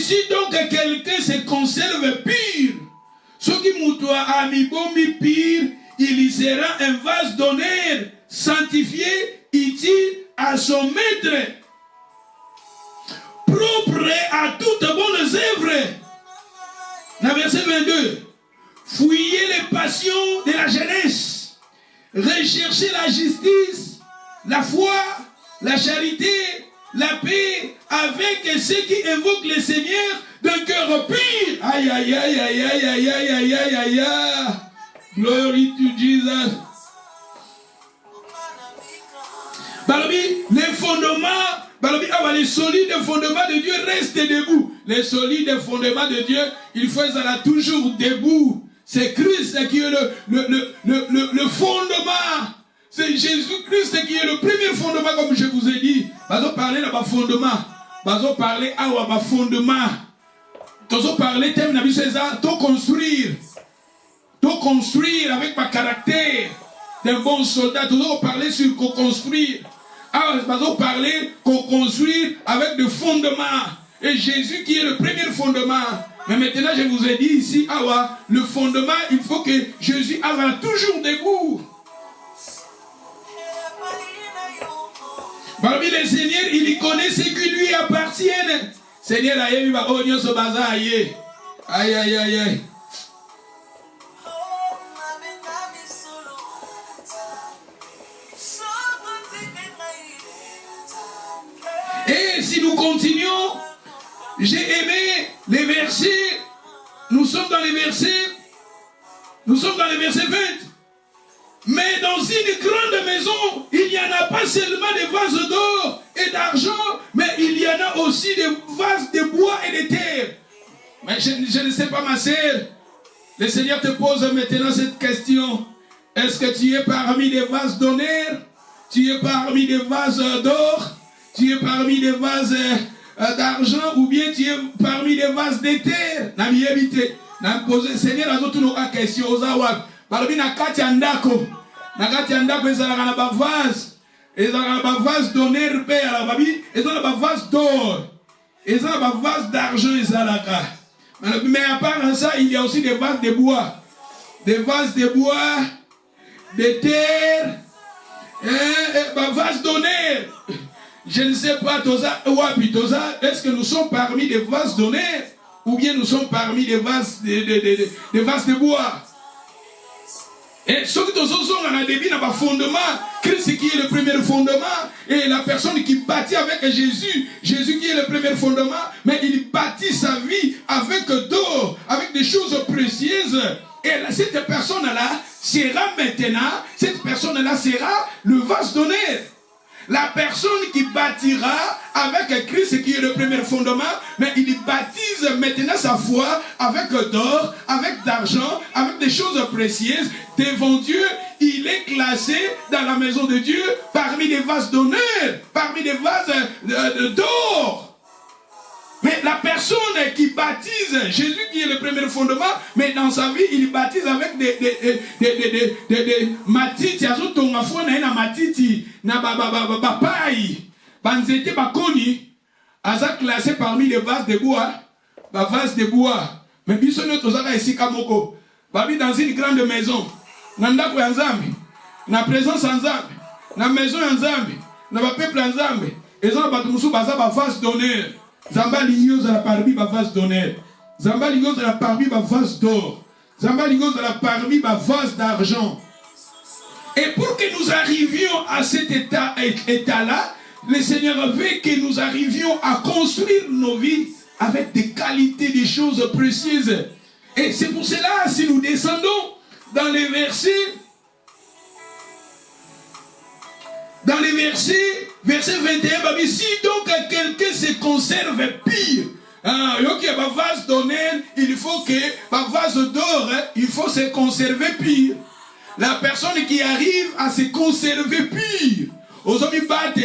Si donc quelqu'un se conserve pur, ce qui moutoie à mi pire, il y sera un vase d'honneur, sanctifié, utile à son maître, propre à toutes bonnes œuvres. Dans verset 22, fouillez les passions de la jeunesse, recherchez la justice, la foi, la charité, la paix, avec ceux qui invoquent le Seigneur d'un cœur pur. Aïe, aïe, aïe, aïe, aïe, aïe, aïe, aïe, aïe, aïe, aïe. Glory to Jesus. Balobi, les fondements, Balobi, les solides fondements de Dieu restent debout. Les solides fondements de Dieu, il faut être toujours debout. C'est Christ qui est le fondement. C'est Jésus-Christ qui est le premier fondement, comme je vous ai dit. Bazo parler de fondement. Bazo parler à fondement. Bazo parler thème na biso eza to construire. To construire avec ma caractère d'un bon soldat. Bazo parler sur co-construire. Bazo parler co-construire avec des fondements. Et Jésus qui est le premier fondement. Mais maintenant je vous ai dit ici, le fondement, il faut que Jésus soit toujours debout. Parmi les seigneurs, il connaît ce qui lui appartiennent. Seigneur, aïe, aïe, aïe, aïe, aïe. Et si nous continuons, j'ai aimé les versets. Nous sommes dans les versets 20. Mais dans une grande maison, il n'y en a pas seulement des vases d'or et d'argent, mais il y en a aussi des vases de bois et de terre. Mais je ne sais pas, ma sœur. Le Seigneur te pose maintenant cette question. Est-ce que tu es parmi des vases d'honneur? Tu es parmi des vases d'or? Tu es parmi des vases d'argent? Ou bien tu es parmi des vases de terre? Seigneur, a toute une question. Balobi na kati ya ndako ezalaka na bavase d'honneur pe ala babi ezala bavase d'or ezala bavase d'argent ezalaka. Mais à part ça, il y a aussi des vases de bois, de terre, bavase d'honneur. Je ne sais pas est-ce que nous sommes parmi des vases d'honneur ou bien nous sommes parmi des vases de bois? Et ce que nous avons dans début, dans le fondement, Christ qui est le premier fondement, et la personne qui bâtit avec Jésus, Jésus qui est le premier fondement, mais il bâtit sa vie avec d'or, avec des choses précieuses. Et là, cette personne-là sera maintenant, cette personne-là sera le vase d'honneur. La personne qui bâtira avec Christ, qui est le premier fondement, mais il baptise maintenant sa foi avec d'or, avec d'argent, avec des choses précieuses. Devant Dieu, il est classé dans la maison de Dieu parmi les vases d'honneur, parmi les vases d'or. Mais la personne qui baptise, Jésus qui est le premier fondement, mais dans sa vie, il baptise avec des matiti, azotonga fona na matiti, na paille, banzete bakoni, aza classé parmi les vases de bois, vases de bois. Mais biso nyoto zaka esika moko, babi dans une grande maison, na ndako ya Nzambe, na présence ya Nzambe, na maison ya Nzambe, na ba peuple ya Nzambe, ezana bato musu baza ba vase d'honneur. Zamba lignos à la parmi ma vase d'honneur. Zamba lignos à la parmi ma vase d'or. Zamba lignos à la parmi ma vase d'argent. Et pour que nous arrivions à cet état-là, le Seigneur veut que nous arrivions à construire nos vies avec des qualités, des choses précieuses. Et c'est pour cela, si nous descendons dans les versets, verset 21, si donc quelqu'un se conserve pire, vase d'honneur, il faut que vase d'or, il faut se conserver pire. La personne qui arrive à se conserver pire, aujourd'hui battre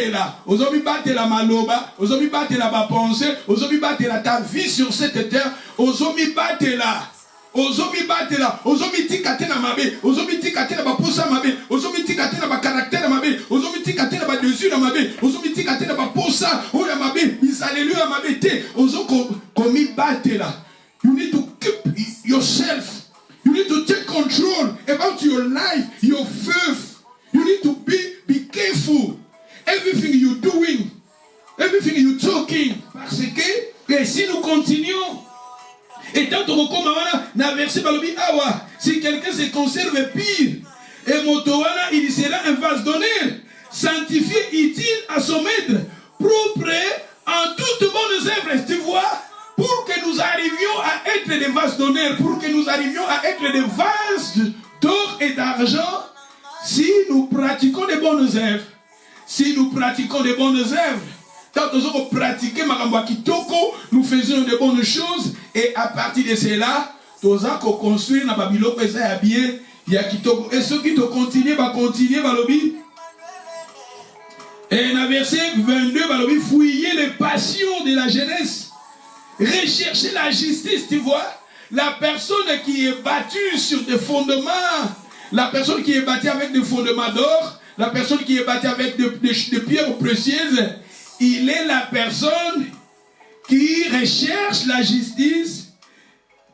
la maloba, aujourd'hui battre la pensée, aujourd'hui battre ta vie sur cette terre, aujourd'hui battre la. Ozomi batela, ozomi tikate na mabe, ozomi tikate na ba posa mabe, ozomi tikate na ba caractère mabe, ozomi tikate na ba dessus na mabe, ozomi tikate na ba posa o ya mabe, alléluia mabe te, ozoko komi batela. You need to keep yourself. You need to take control about your life, your faith. You need to be careful. Everything you're doing, everything you're talking. Parce que si nous continuons, et tant que na verset balobi awa, si quelqu'un se conserve pire, et motowana il sera un vase d'honneur, sanctifié, utile à son maître, propre en toutes bonnes œuvres. Tu vois, pour que nous arrivions à être des vases d'honneur, pour que nous arrivions à être des vases d'or et d'argent, si nous pratiquons des bonnes œuvres, si nous pratiquons des bonnes œuvres, quand nous avons pratiqué nous faisons de bonnes choses et à partir de cela, nous avons construit dans Babylone bien, et ceux qui continuent, balobi. Et dans verset 22, balobi, fouiller les passions de la jeunesse, rechercher la justice, tu vois, la personne qui est battue sur des fondements, la personne qui est bâtie avec des fondements d'or, la personne qui est bâtie avec des pierres précieuses. Il est la personne qui recherche la justice,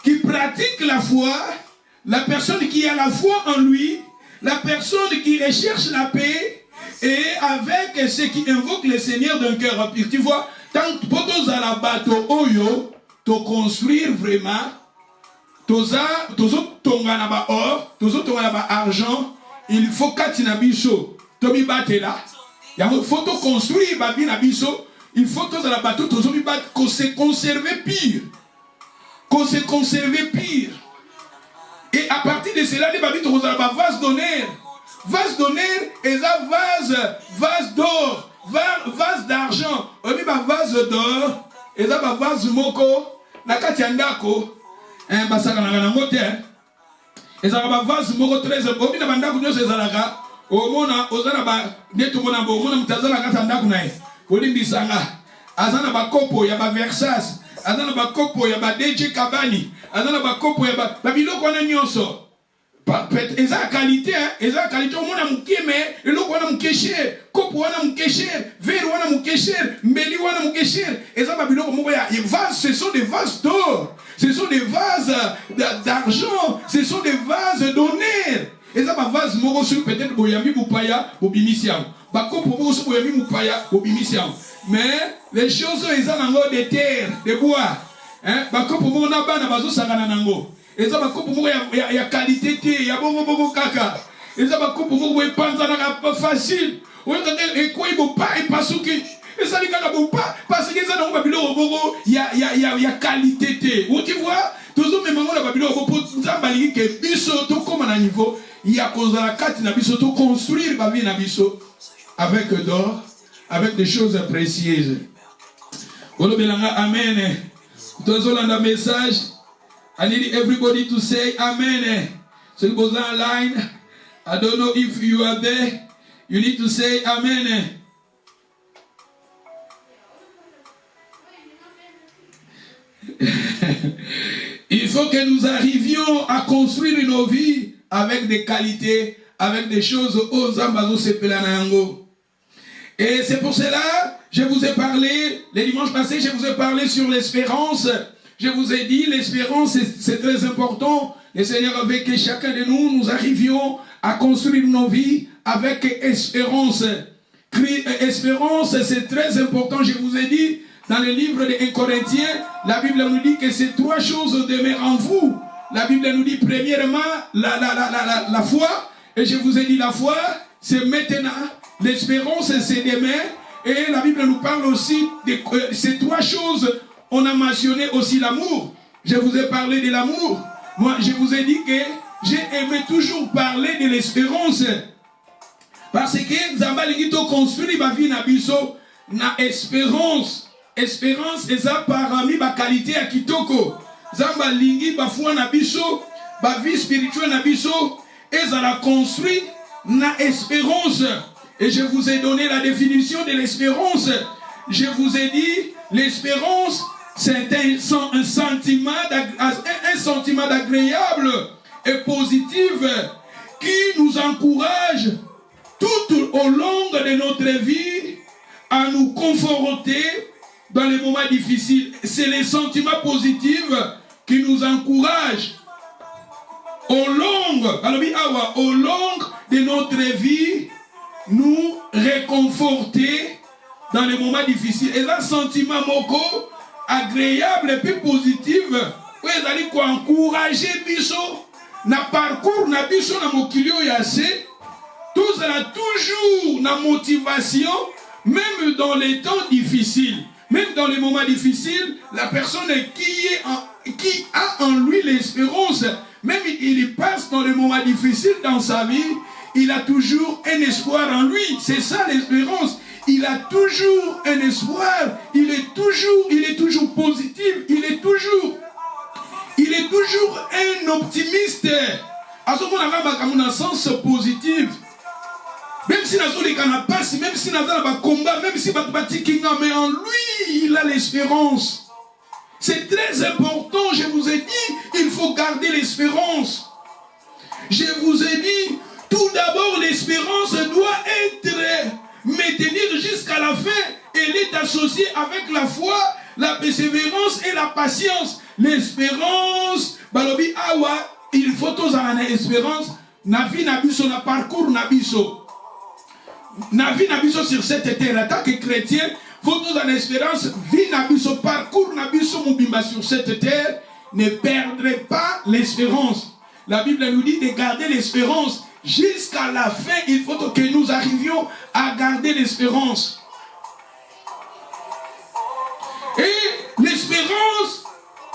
qui pratique la foi, la personne qui a la foi en lui, la personne qui recherche la paix, et avec ceux qui invoquent le Seigneur d'un cœur pur. Tu vois, tant que tu as la bateau oyo, tu construire vraiment, tu as or, tu as argent, il faut que tu aies là. Il faut construire ma vie, il faut que la bateau, qu'on se conserve pire. Qu'on se conserve pire. Et à partir de cela, les babies, tu as un vase d'honneur. Vase d'honneur, et un vase d'or, vase d'argent. On dit vase d'or, et un vase moko, nakatiandako, un basaka nangote, et un vase moko 13, on dit bandako nyo sezalaka. Omona ozana ba neto mona bo mona mtazana kata ndaku nae kolimbisanga azana ba kopo ya ba Versace azana ba kopo ya ba DJ Cavani azana ba kopo ya ba biloko wana nyonso eza qualité omona mukeme eloko wana mukesher kopo wana mukesher verre wana mukesher mbeli wana mukesher eza ba biloko moko ya vase. Ce sont des vases d'or, ce sont des vases d'argent, ce sont des vases d'honneur. Et ça va vase moko sur peut-être boyami mupaya bobimisiam. Bako popo sur boyami mupaya bobimisiam. Mais les choses ils ont nango de terre, de bois. Hein? Bako popo na bana bazo sangana nango. Et ça bako popo ya qualité te, ya bongo kaka. Et ça bako popo boy panza na facile. Ou quand et quoi il faut pas pasuki. Mais ça, parce que ça, il y a qualité. Où tu vois, tous les moments où il y a construire avec d'or, avec des choses précieuses. Amen. Tous les message. I need everybody to say amen. So it goes online. I don't know if you are there. You need to say amen. Il faut que nous arrivions à construire nos vies avec des qualités, avec des choses aux ambazo sepelanango. Et c'est pour cela, je vous ai parlé, les dimanches passés, je vous ai parlé sur l'espérance. Je vous ai dit, l'espérance, c'est très important. Le Seigneur veut que chacun de nous, nous arrivions à construire nos vies avec espérance. Espérance, c'est très important. Je vous ai dit, dans le livre de 1 Corinthiens, la Bible nous dit que ces trois choses demeurent en vous. La Bible nous dit, premièrement, la foi. Et je vous ai dit, la foi, c'est maintenant. L'espérance, c'est demain. Et la Bible nous parle aussi de ces trois choses. On a mentionné aussi l'amour. Je vous ai parlé de l'amour. Moi, je vous ai dit que j'ai aimé toujours parler de l'espérance. Parce que Zamba Lingito construit ma vie na biso na espérance. Espérance est ça parmi ma qualité à Kitoko. Zamba Lingi bafua na biso, ba vie spirituelle na biso, et ça la construit na espérance. Et je vous ai donné la définition de l'espérance. Je vous ai dit, l'espérance, c'est un sentiment agréable et positif qui nous encourage tout au long de notre vie à nous conforter dans les moments difficiles. C'est les sentiments positifs qui nous encouragent au long de notre vie, nous réconforter dans les moments difficiles. Et un sentiment moko agréable et puis positif, où ils allaient encourager biso na parcours na biso na mokilio yase. Tout cela toujours na motivation, même dans les temps difficiles, même dans les moments difficiles, la personne qui a en lui l'espérance, même il passe dans les moments difficiles dans sa vie, il a toujours un espoir en lui. C'est ça l'espérance. Il a toujours un espoir. Il est toujours positif. Il est toujours un optimiste. À ce moment-là, il a un sens positif. Même si il a passe, même si il a un combat, même si il a un mais en lui, il a l'espérance. C'est très important. Je vous ai dit, il faut garder l'espérance. Je vous ai dit, tout d'abord, l'espérance doit être maintenir jusqu'à la fin. Elle est associée avec la foi, la persévérance et la patience. L'espérance, balobi awa, il faut tous avoir une espérance. Na vie nabiso, na parcours nabiso. Na vie nabiso sur cette terre, en tant que chrétien, faut tous avoir une espérance. Vie nabiso, parcours nabiso, mobimba sur cette terre. Ne perdrez pas l'espérance. La Bible nous dit de garder l'espérance. Jusqu'à la fin, il faut que nous arrivions à garder l'espérance. Et l'espérance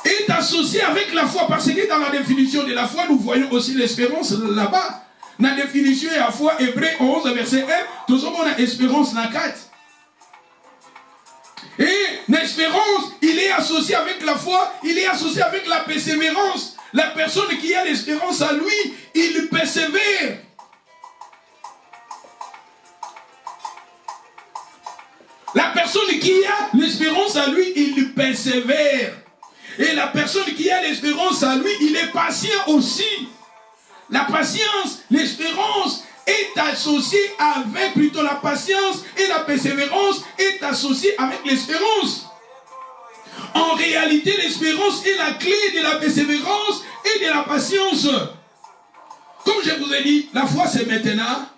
est associée avec la foi. Parce que dans la définition de la foi, nous voyons aussi l'espérance là-bas. Dans la définition de la foi, Hébreux 11, verset 1, tout le monde a espérance dans 4. Et l'espérance, il est associé avec la foi, il est associé avec la persévérance. La personne qui a l'espérance à lui, il persévère. La personne qui a l'espérance à lui, il persévère. Et la personne qui a l'espérance à lui, il est patient aussi. La patience, l'espérance est associée avec, plutôt la patience et la persévérance est associée avec l'espérance. En réalité, l'espérance est la clé de la persévérance et de la patience. Comme je vous ai dit, la foi c'est maintenant,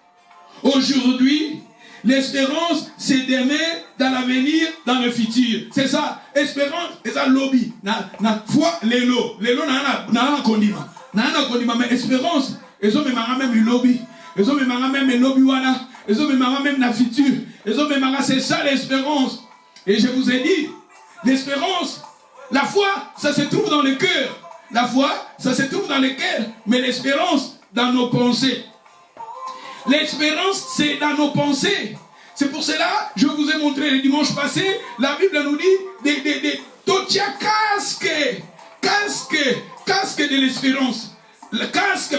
aujourd'hui, l'espérance c'est demain, dans l'avenir, dans le futur. C'est ça, espérance, c'est ça lobby. Na foi, l'élo na kondima, mais espérance, ils ont même lobby. Ils ont même lobby wana. même la future. C'est ça l'espérance. Et je vous ai dit, l'espérance, la foi, ça se trouve dans le cœur. La foi, ça se trouve dans le cœur. Mais l'espérance, dans nos pensées. L'espérance, c'est dans nos pensées. C'est pour cela, je vous ai montré le dimanche passé, la Bible nous dit, Totia casque de l'espérance. Le casque,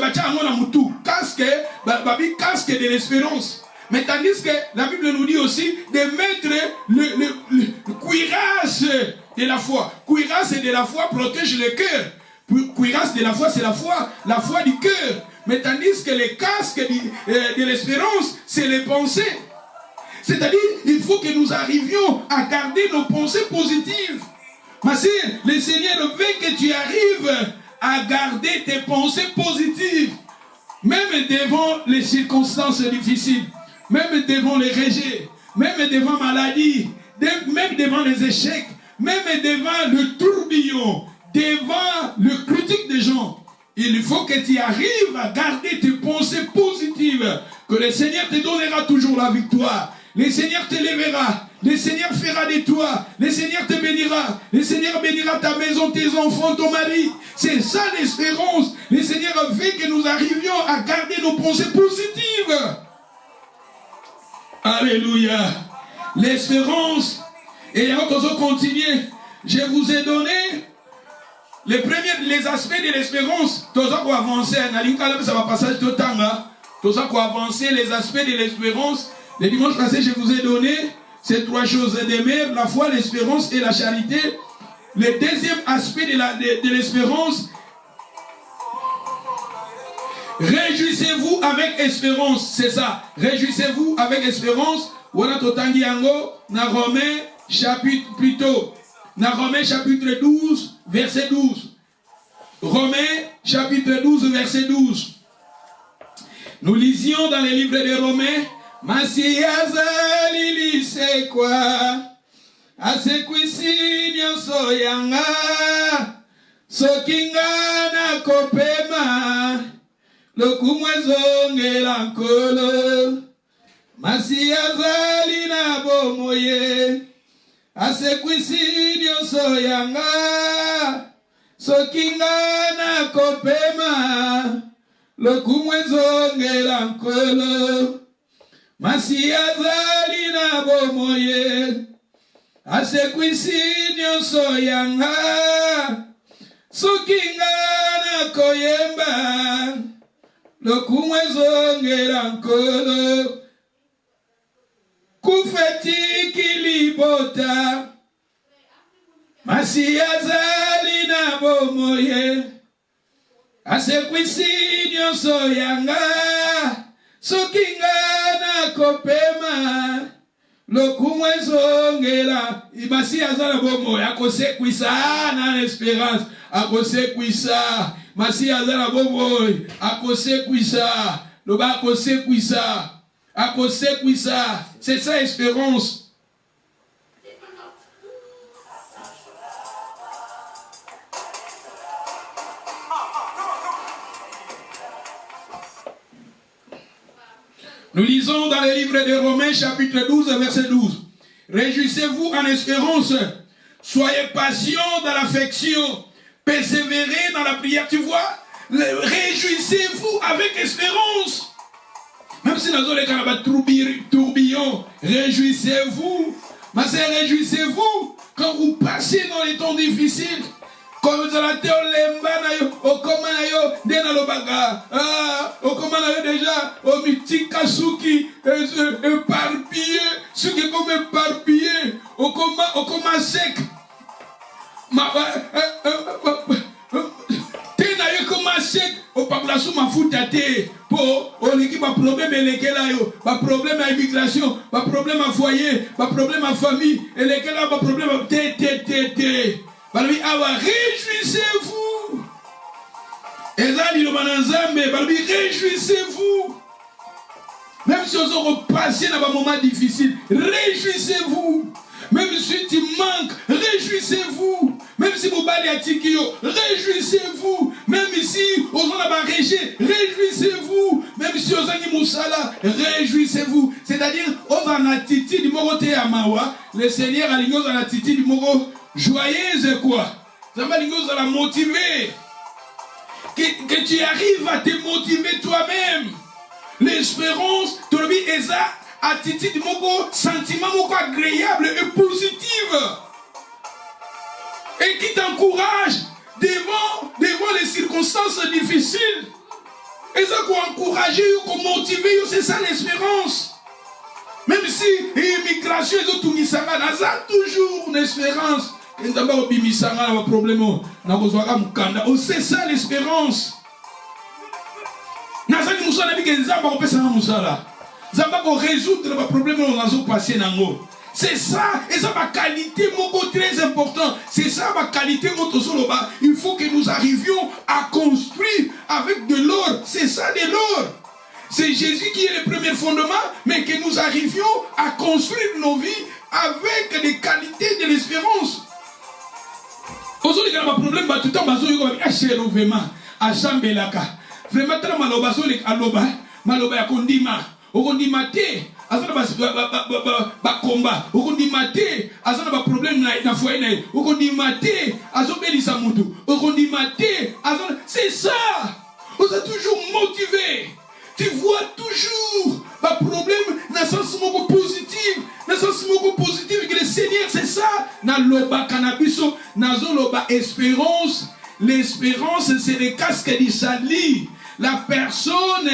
casque de l'espérance. Mais tandis que la Bible nous dit aussi de mettre le cuirasse de la foi. Cuirasse de la foi protège le cœur. Cuirasse de la foi, c'est la foi du cœur. Mais tandis que le casque de l'espérance, c'est les pensées. C'est-à-dire, il faut que nous arrivions à garder nos pensées positives. Ma sœur, le Seigneur veut que tu arrives à garder tes pensées positives. Même devant les circonstances difficiles. Même devant les rejets. Même devant la maladie. Même devant les échecs. Même devant le tourbillon. Devant le critique des gens. Il faut que tu arrives à garder tes pensées positives. Que le Seigneur te donnera toujours la victoire. Le Seigneur te lèvera. Le Seigneur fera de toi. Le Seigneur te bénira. Le Seigneur bénira ta maison, tes enfants, ton mari. C'est ça l'espérance. Le Seigneur veut que nous arrivions à garder nos pensées positives. Alléluia. L'espérance. Et avant qu'on continue, je vous ai donné les aspects de l'espérance. Tous ceux qui avancent, ça va passer tout le temps. Tous ceux qui avancent les aspects de l'espérance. Le dimanche passé, je vous ai donné ces trois choses d'aimer, la foi, l'espérance et la charité. Le deuxième aspect de l'espérance, réjouissez-vous avec espérance. C'est ça. Réjouissez-vous avec espérance. Voilà Totangi Yango, na Romains chapitre 12, verset 12. Romains chapitre 12, verset 12. Nous lisions dans les livres de Romains. Masiaza lili sekwa asekwisi nyonso yanga sokinga na kopema lokumwezongela nkolo Masiaza lina bomoye asekwisi nyonso yanga sokinga na kopema lokumwezongela nkolo Masiazali na bomoye asekwisi nyonso yanga sukinga na koyemba lokumwezongela nkolo kufeti kilibota Masiazali na bomoye asekwisi nyonso yanga sukinga na kopema lokumwezongela ibasi azala bomo akosekwisa na espérance akosekwisa masi azala bomo akosekwisa loba akosekwisa c'est ça espérance. Nous lisons dans le livre de Romains, chapitre 12, verset 12. Réjouissez-vous en espérance, soyez patients dans l'affection, persévérez dans la prière. Tu vois, réjouissez-vous avec espérance. Même si nous avons les tourbillons, réjouissez-vous. Mais c'est réjouissez-vous quand vous passez dans les temps difficiles. Quand vous allez au Komanayo, déjà, au Mitikasuki, éparpillé, ce qui est comme éparpillé, au Koma sec. Tenayo Koma sec, au Pablasu Mafutate, pour l'équipe a problème elekelayo, pas problème à immigration, pas problème à foyer, pas problème à famille, elekela pas problème à té. Réjouissez-vous. Réjouissez-vous. Même si vous repassez dans un moment difficile, réjouissez-vous. Même si tu manques, réjouissez-vous. Même si vous battez à Tikio, réjouissez-vous. Même ici, aux gens là-bas régé, réjouissez-vous. Même si aux gens Moussala, réjouissez-vous. C'est-à-dire, aux en attitude du moro te amawa, le Seigneur a l'ignos en attitude du moro joyeuse quoi. Ça va l'ignos à la motiver. Que tu arrives à te motiver toi-même. L'espérance, tu le dis, est ça, attitude moko, sentiment moko agréable et positive. Et qui t'encourage devant les circonstances difficiles. Et ça qu'on encourage, qu'on motive, c'est ça l'espérance. Même si l'immigration est au Tunisanga, ça a toujours une espérance. Et d'abord, Bimisanga a un problème. C'est ça l'espérance. Nazani Moussa n'a dit que Zamba peut s'en Moussa. Zamba peut résoudre le problème que nous avons passé dans le. C'est ça, et ça ma qualité très important. C'est ça ma qualité soloba. Il faut que nous arrivions à construire avec de l'or. C'est ça de l'or. C'est Jésus qui est le premier fondement, mais que nous arrivions à construire nos vies avec des qualités de l'espérance. Aujourd'hui, il y a un problème, tout le temps, vraiment, à Chambelaka. Vraiment, maloba ya kondima. Okondima te azana ba combat okondima te azana ba problème na foyer na okondima te azobelisa mutu okondima te azana c'est ça. On est toujours motivé. Tu vois toujours ba problème na sens moko positif que le Seigneur c'est ça na loba canabiso na zoloba espérance. L'espérance c'est le casque d'Isali. La personne,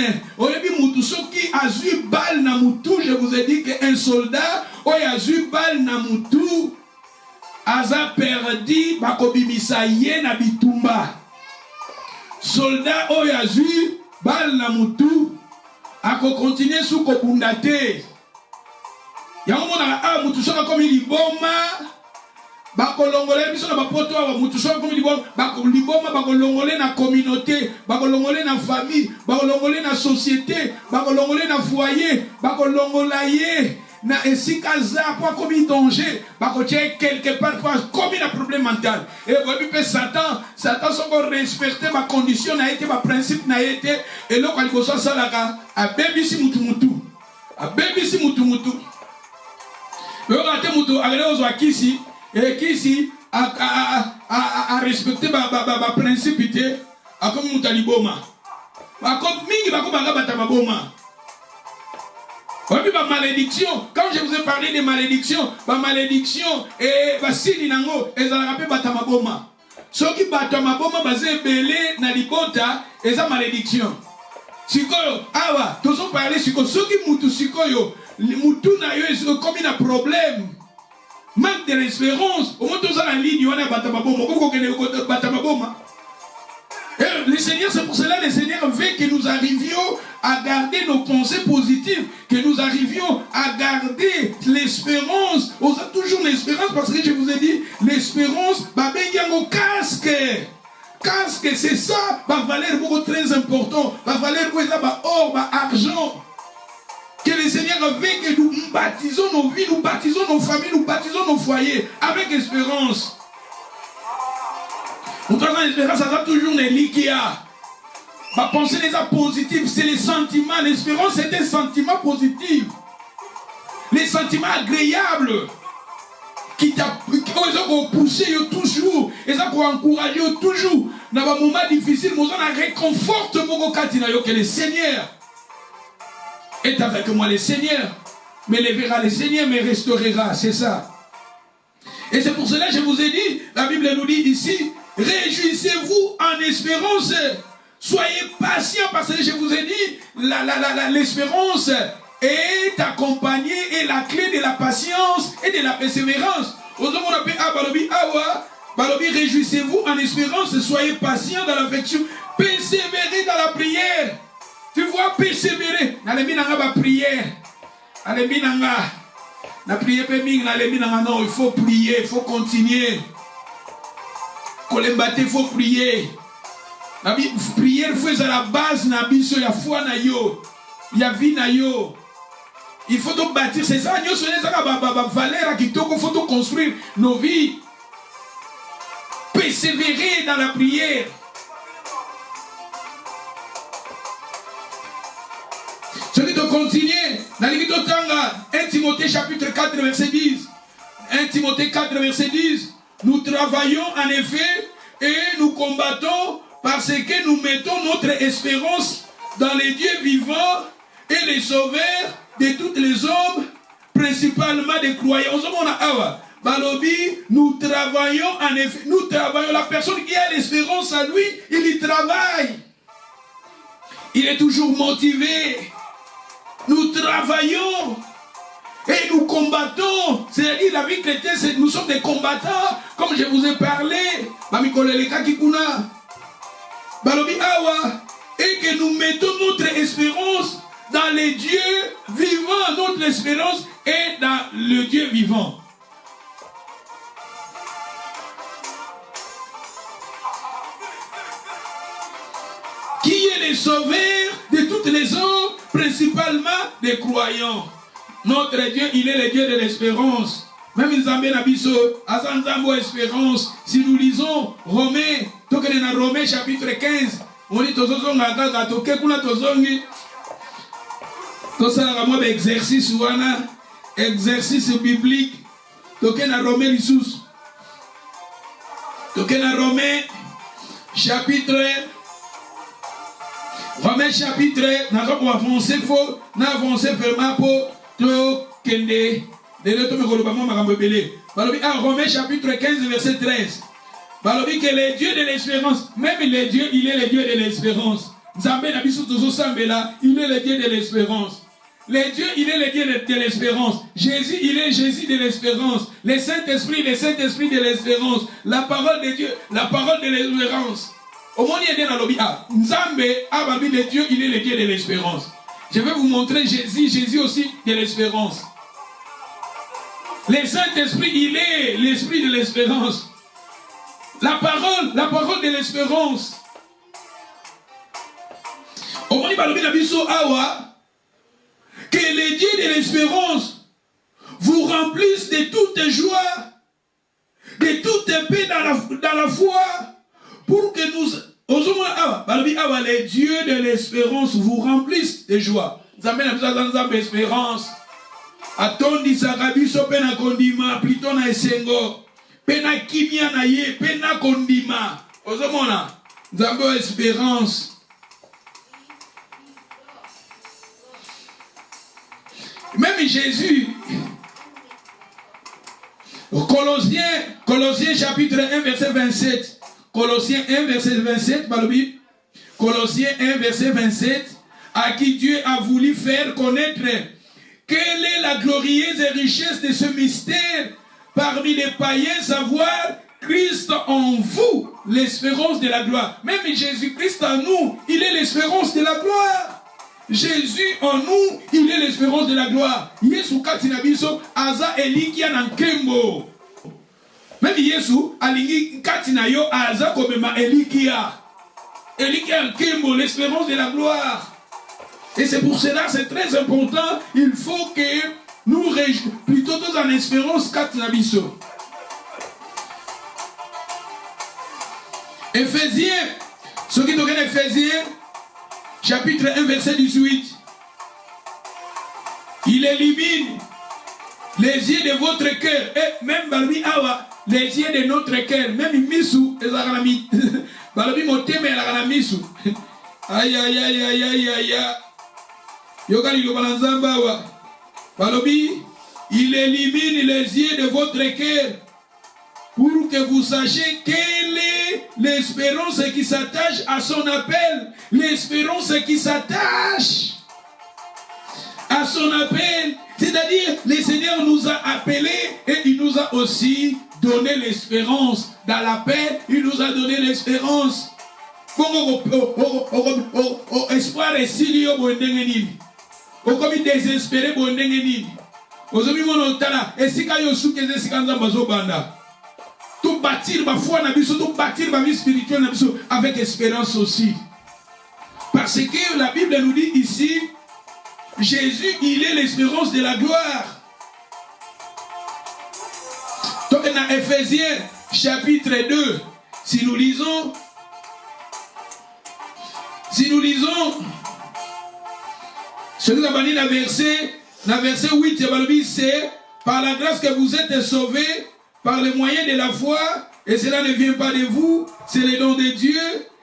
qui a eu balle na moutou, je vous ai dit qu'un soldat, a eu balle na moutou, a perdu, bakobimisa ye na bitumba. Soldat, a eu balle na moutou, a continué sous kobundate. Yamona, moutou soka comme il boma. Bakolongole biso na bapoto wa mutu so comme liboma bakolongole na communauté, bakolongole na famille, bakolongole na société, bakolongole na foyer, bakolongolaye na esikaza pour comme danger, bakotie quelque part comme un problème mental. Et puis Satan sont respecter ma condition na été ma principe na été et là quand il ça salaka a baby si mutu a baby si mutu le raté mutu a aller aux akisi. Et qui ici a respecté ma principité, a comme Moutaliboma. A comme Mingi, a comme Bagabatababoma. Ma malédiction, quand je vous ai parlé des malédictions, ma malédiction et Vassili Nango, et ça a rappelé Batamaboma. Ceux qui Batamaboma, basé belé, Nalibota, et sa malédiction. Sikoyo, awa, tous ont parlé, ceux qui moutou Sikoyo, moutou na yo, comme il a un problème. Manque de l'espérance. Au moins, tous en ligne, on a Batamaboma. Le Seigneur, c'est pour cela que le Seigneur veut que nous arrivions à garder nos pensées positives, que nous arrivions à garder l'espérance. On a toujours l'espérance parce que je vous ai dit, l'espérance, casque. Casque, c'est ça, valeur beaucoup très important. Valeur or, argent. Que le Seigneur veut que nous baptisons nos vies, nous baptisons nos familles, nous baptisons nos foyers avec espérance. Nous avons l'espérance, ça a toujours des liquides. Ma pensée les a positives, c'est les sentiments. L'espérance, c'est des sentiments positifs. Les sentiments agréables qui ont poussé toujours, et ça pour encourager toujours. Dans un moment difficile, nous avons réconforte que le Seigneur est avec moi. Le Seigneur me lèvera, le Seigneur me restaurera, c'est ça. Et c'est pour cela que je vous ai dit, la Bible nous dit ici, réjouissez-vous en espérance, soyez patients parce que je vous ai dit, l'espérance est accompagnée et la clé de la patience et de la persévérance. Réjouissez-vous en espérance, soyez patients dans l'affection, persévérez dans la prière. Tu vois, persévérer. Dans les minanga prière. Dans les minanga. La prière non, il faut prier, il faut continuer. Il faut prier. La prière fait à la base na biso ya foi na yo. Ya vie na yo. Il faut donc bâtir c'est ça nous valeur qui faut construire nos vies. persévérer dans la prière. Celui de continuer, dans le 1 Timothée chapitre 4 verset 10. 1 Timothée 4 verset 10. Nous travaillons en effet et nous combattons parce que nous mettons notre espérance dans les dieux vivants et les sauveurs de tous les hommes, principalement des croyants. Nous travaillons en effet, nous travaillons. La personne qui a l'espérance à lui, il y travaille. Il est toujours motivé. Nous travaillons et nous combattons. C'est-à-dire la vie chrétienne, nous sommes des combattants, comme je vous ai parlé. Et que nous mettons notre espérance dans les dieux vivants. Notre espérance est dans le Dieu vivant. Qui est le sauveur de toutes les hommes, principalement des croyants. Notre Dieu, il est le Dieu de l'espérance. Même Nzambe Nabiso, Azanzambo espérance. Si nous lisons Romains, Romains chapitre 15, on dit Tozonga Gaga, Tokekuna Tozongi. Tosala moi exercice wana, exercice biblique. Tokena Romains Lissous. Tokena Romains chapitre Romains chapitre, nous avons avancé, nous avons avancé vraiment pour tout kende. Romains chapitre 15 verset 13. Balobi que le Dieu de l'espérance, même le Dieu, il est le Dieu de l'espérance. Nzambe na biso tozo sambela, il est le Dieu de l'espérance. Le Dieu, il est le Dieu de l'espérance. Jésus, il est Jésus de l'espérance. Le Saint-Esprit de l'espérance. La parole de Dieu, la parole de l'espérance. Au monde, il y a dans l'objet. Nzambe, Ababi, le Dieu, il est le Dieu de l'espérance. Je vais vous montrer Jésus, Jésus aussi de l'espérance. Le Saint-Esprit, il est l'esprit de l'espérance. La parole de l'espérance. Au monde, Balobi Nabiso Awa, que le Dieu de l'espérance vous remplisse de toute joie, de toute paix dans la foi, pour que nous, les dieux de l'espérance vous remplissent de joie. Vous avez l'espérance. Atondi sakabiso pena kondima, plutôt na esengo, pena kimia na ye, pena kondima. Ozomona, nous avons espérance. Même Jésus, Colossiens chapitre 1 verset 27. Colossiens 1 verset 27, Balobi. Colossiens 1 verset 27, à qui Dieu a voulu faire connaître quelle est la glorieuse richesse de ce mystère parmi les païens, savoir Christ en vous, l'espérance de la gloire. Même Jésus-Christ en nous, il est l'espérance de la gloire. Jésus en nous, il est l'espérance de la gloire. Yesu katinabiso aza elikia nankembo. Même Yesu alingi katinayo aza komema elikia. Elikia nankembo, l'espérance de la gloire. Et c'est pour cela, c'est très important. Il faut que nous plutôt tous en espérance katinabiso. Éphésiens, ce qui nous regarde Éphésiens, chapitre 1, verset 18. Il élimine les yeux de votre cœur. Et même Balobi Awa, les yeux de notre cœur. Même Misu, les Aranami. Balobi Moteme, Aranamisu. Aïe, aïe, aïe, aïe, aïe, aïe. Yogali Lobalanzamba Awa. Balobi, il élimine les yeux de votre cœur pour que vous sachiez quelle est l'espérance qui s'attache à son appel. L'espérance qui s'attache à son appel. C'est-à-dire, le Seigneur nous a appelés et il nous a aussi donné l'espérance. Dans l'appel, il nous a donné l'espérance. Espoir est si au commis désespéré pour n'engeni. Aux amis monotala, et si kayo soukeze si kanza bazo banda. Tout bâtir ma foi na biso, tout bâtir ma vie spirituelle na biso avec espérance aussi. Parce que la Bible nous dit ici, Jésus, il est l'espérance de la gloire. Donc dans Éphésiens chapitre 2, Si nous lisons, ce que nous avons dit dans verset 8, c'est par la grâce que vous êtes sauvés, par le moyen de la foi, et cela ne vient pas de vous, c'est le don de Dieu,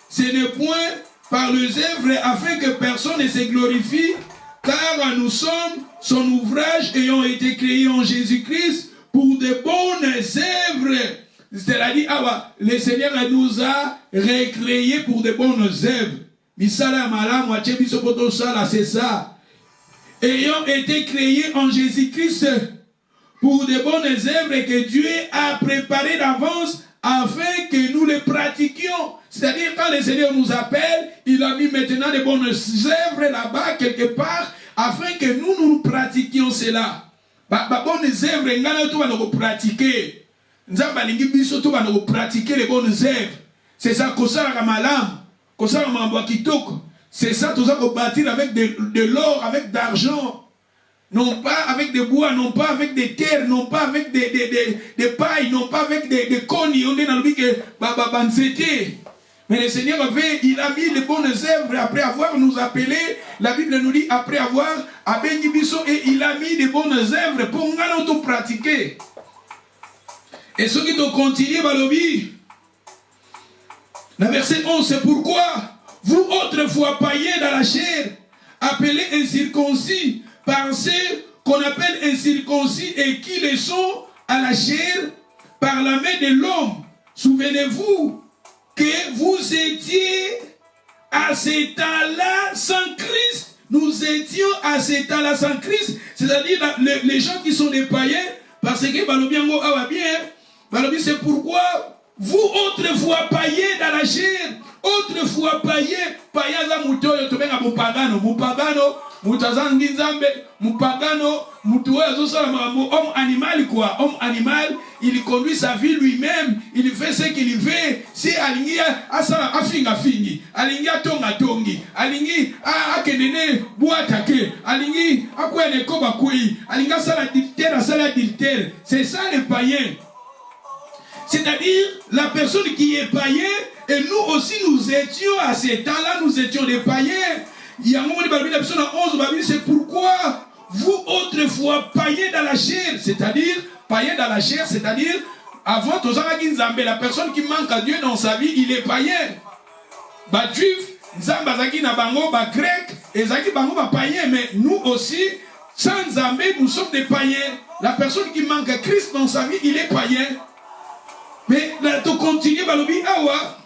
ce n'est point par les œuvres, afin que personne ne se glorifie, car nous sommes son ouvrage ayant été créé en Jésus-Christ pour de bonnes œuvres. C'est-à-dire, le Seigneur nous a recréés pour de bonnes œuvres. C'est ça. Ayant été créés en Jésus-Christ pour de bonnes œuvres que Dieu a préparées d'avance afin que nous les pratiquions. C'est-à-dire, quand le Seigneur nous appelle, il a mis maintenant de bonnes œuvres là-bas, quelque part, afin que nous pratiquions cela. Bonnes œuvres, nous pratiquer. Nous pratiquer les bonnes œuvres. C'est ça, c'est ça, tout ça qu'on bâtit avec de l'or, avec d'argent. Non pas avec des bois, non pas avec des terres, non pas avec des pailles, non pas avec des cognes. On est dans le but que mais le Seigneur il a mis les bonnes œuvres après avoir nous appelé. La Bible nous dit après avoir abéni biso et il a mis des bonnes œuvres pour nous pratiquer. Et ce qui doit continuer, Balobi, le verset 11, c'est pourquoi vous autrefois païens dans la chair, appelés incirconcis, par ceux qu'on appelle incirconcis et qui le sont à la chair par la main de l'homme. Souvenez-vous que vous étiez à ce temps-là sans Christ. Nous étions à ce temps-là sans Christ. C'est-à-dire les gens qui sont des païens, parce que Balobiango a bien, c'est pourquoi vous autrefois païens dans la chair, autrefois païens, païens mutoyo tobenga mupagano, mutazangi nzambe, mupagano, mutoyo azosala makambo, homme animal quoi, homme animal, il conduit sa vie lui-même, il fait ce qu'il veut, si alingi asala afinga fingi, alingi atonga tongi, alingi akenene boatake, alingi akwene koba kui, alingi asala adultère, c'est ça les païens. C'est-à-dire, la personne qui est païen, et nous aussi nous étions à ce temps-là, nous étions des païens. Il y a un moment où c'est pourquoi vous autrefois païens dans la chair, c'est-à-dire, païens dans la chair, c'est-à-dire, avant, la personne qui manque à Dieu dans sa vie, il est païen. Juif, Zambazaki na bango, grec, et Zaki bango païen, mais nous aussi, sans Zambé, nous sommes des païens. La personne qui manque à Christ dans sa vie, il est païen. Mais là, tu continues, Balobi, awa.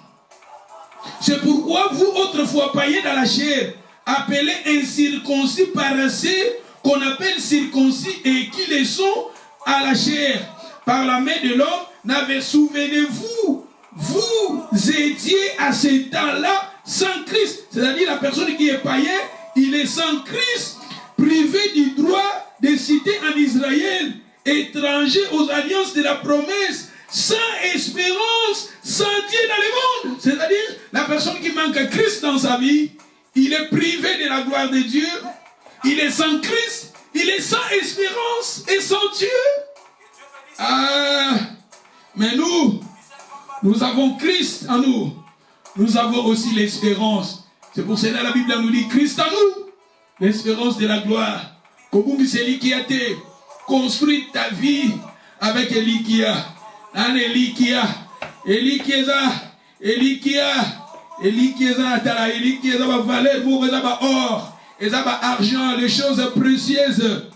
C'est pourquoi vous, autrefois païens dans la chair, appelés incirconcis par ceux qu'on appelle circoncis et qui les sont à la chair, par la main de l'homme, souvenez-vous, vous étiez à ce temps-là sans Christ. C'est-à-dire la personne qui est païen, il est sans Christ, privé du droit de citer en Israël, étranger aux alliances de la promesse, sans espérance, sans Dieu dans le monde. C'est-à-dire, la personne qui manque à Christ dans sa vie, il est privé de la gloire de Dieu, il est sans Christ, il est sans espérance et sans Dieu. Mais nous avons Christ en nous. Nous avons aussi l'espérance. C'est pour cela que la Bible nous dit Christ en nous, l'espérance de la gloire. Kobungi c'est lui qui a été construit ta vie avec Elikia. Elikia va valer pour or, et ça va argent, les choses précieuses.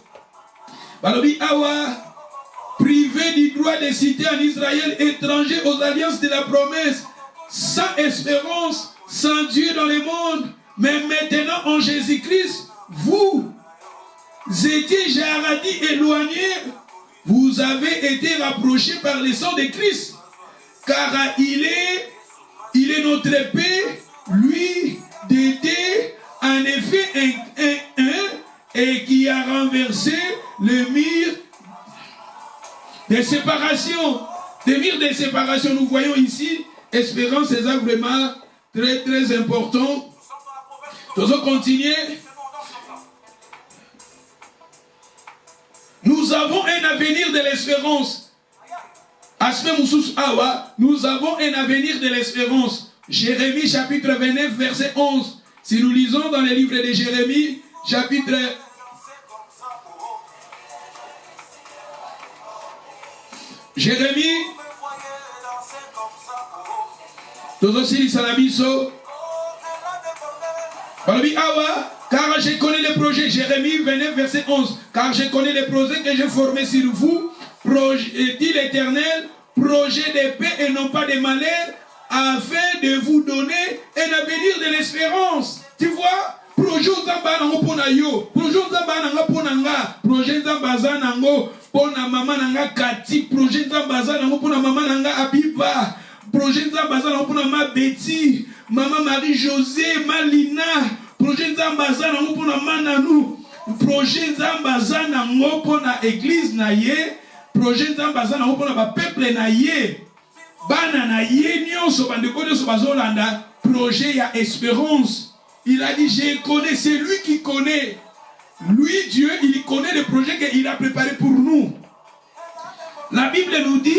Balobi awa, privé du droit de citer en Israël, étranger aux alliances de la promesse, sans espérance, sans Dieu dans le monde, mais maintenant en Jésus-Christ, vous étiez Jaradi éloignés. Vous avez été rapprochés par le sang de Christ, car il est notre paix, lui d'aider en effet et qui a renversé le mur de séparation. Le mur de séparation, nous voyons ici, espérance, c'est ça vraiment très très important. Nous allons continuer. Nous avons un avenir de l'espérance. Aspect Moussous Awa, nous avons un avenir de l'espérance. Jérémie chapitre 29, verset 11. Si nous lisons dans les livres de Jérémie, chapitre... Jérémie... Car je connais les projets, Jérémie 29, verset 11. Car je connais les projets que j'ai formés sur vous, dit l'Éternel, projet de paix et non pas de malheur, afin de vous donner un avenir de l'espérance. Tu vois, projet Zambana pona yo, projet Zambana pona nga, projet Zambazana ngo pona mama nanga Kati, projet Zambazana ngo pona mama nanga Abiba, projet Zambazana ngo pona ma Betty, mama Marie-José, Malina, projet Zambazana ngo pona Mananou, projet Zambazana ngo pona église na ye, projet Zambazana ngo pona ba peuple na ye. Bana na ye nyonso bandeko nyonso bazolanda projet ya espérance. Il a dit je connais, c'est lui qui connaît. Lui Dieu, il connaît le projet qu'il a préparé pour nous. La Bible nous dit,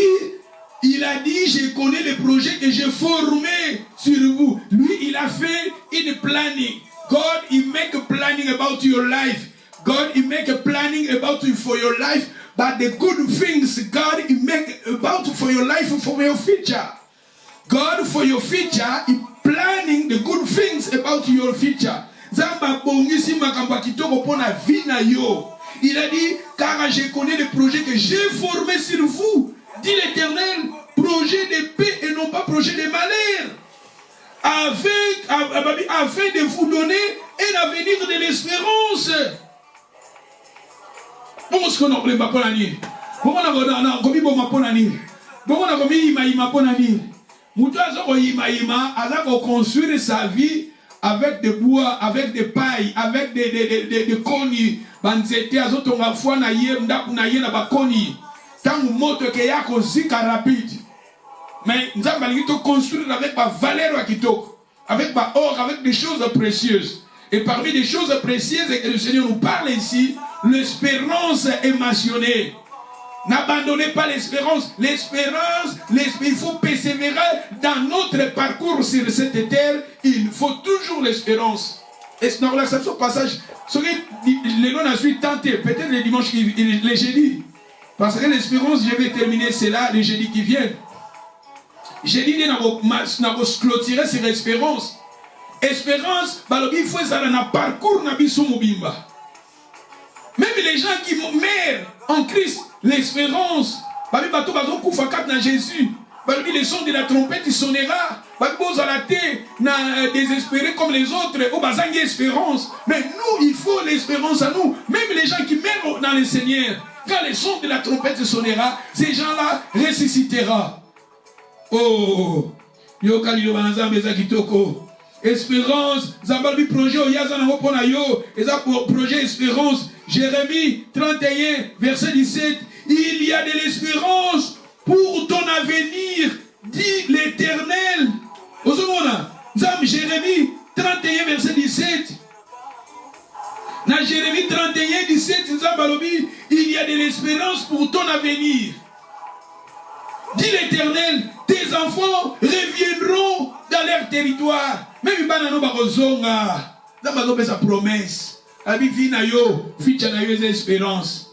il a dit je connais les projets que j'ai formés sur vous. Lui il a fait une planning. God he make a planning about your life. God he make a planning about you for your life. But the good things God will make about for your life, for your future. God for your future is planning the good things about your future. Zamba bongisi makambo kitoko pona vie na yo. Il a dit, car je connais les projets que j'ai formés sur vous, dit l'Éternel, projet de paix et non pas projet de malheur, afin de vous donner un avenir de l'espérance. Comment est-ce qu'on a appelé ma ponani? Comment on a commis ma ponani? Comment on a commis ma ponani? Moutazo ima a construire sa vie avec des bois, avec des pailles, avec des conis. Banzete azotonga foi na ye ndaku na ye na bakoni. Tangu moto ke yako zika rapide. Mais nous avons construire avec ma valeur à kitoko, avec ma or, avec des choses précieuses. Et parmi les choses précieuses que le Seigneur nous parle ici, l'espérance est mentionnée. N'abandonnez pas l'espérance. L'espérance, il faut persévérer dans notre parcours sur cette terre. Il faut toujours l'espérance. Et dans la ce passage, les noms suis tenté, peut-être le dimanche, le jeudi. Parce que l'espérance, je vais terminer cela le jeudi qui vient. Jeudi, nous avons clôturé sur l'espérance. Espérance, il faut ça dans un parcours. Même les gens qui meurent en Christ, l'espérance, Jésus, le son de la trompette il sonnera, désespérés comme les autres, espérance. Mais nous, il faut l'espérance à nous. Même les gens qui meurent dans le Seigneur, quand le son de la trompette sonnera, ces gens-là ressusciteront. Oh, espérance, Zabalbi projet Oyazana Pona yo, projet espérance, Jérémie 31, verset 17. Il y a de l'espérance pour ton avenir, dit l'Éternel. Jérémie 31, verset 17. Dans Jérémie 31, 17, il y a de l'espérance pour ton avenir. Dit l'Éternel, tes enfants reviendront dans leur territoire. Même si nous avons sa promesse. La vie na yo, ficha na yo espérance.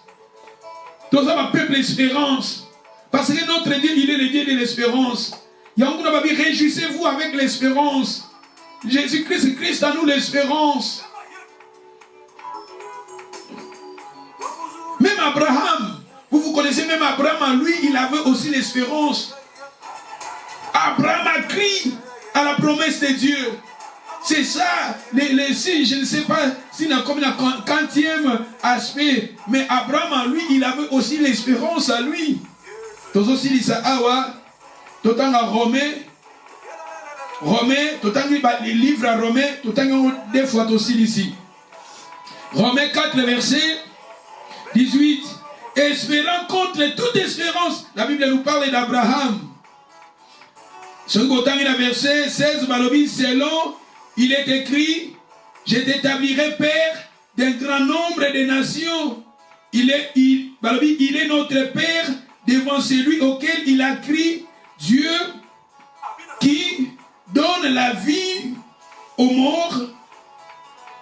Tous les peuple espérance. Parce que notre Dieu, il est le Dieu de l'espérance. Réjouissez-vous avec l'espérance. Jésus-Christ, Christ à nous l'espérance. Même Abraham, vous connaissez même Abraham, lui, il avait aussi l'espérance. Abraham a crié à la promesse de Dieu. C'est ça, si je ne sais pas si on a comme un 40e aspect, mais Abraham, lui, il avait aussi l'espérance à lui. Tous aussi, il Awa, tout en Romain, tout en les livres à Romain, tout en des fois aussi ici. Romains 4, verset 18. Espérant contre toute espérance. La Bible nous parle d'Abraham. Ce verset 16, selon il est écrit, je t'établirai père d'un grand nombre de nations. Il est notre père devant celui auquel il a crié, Dieu qui donne la vie aux morts,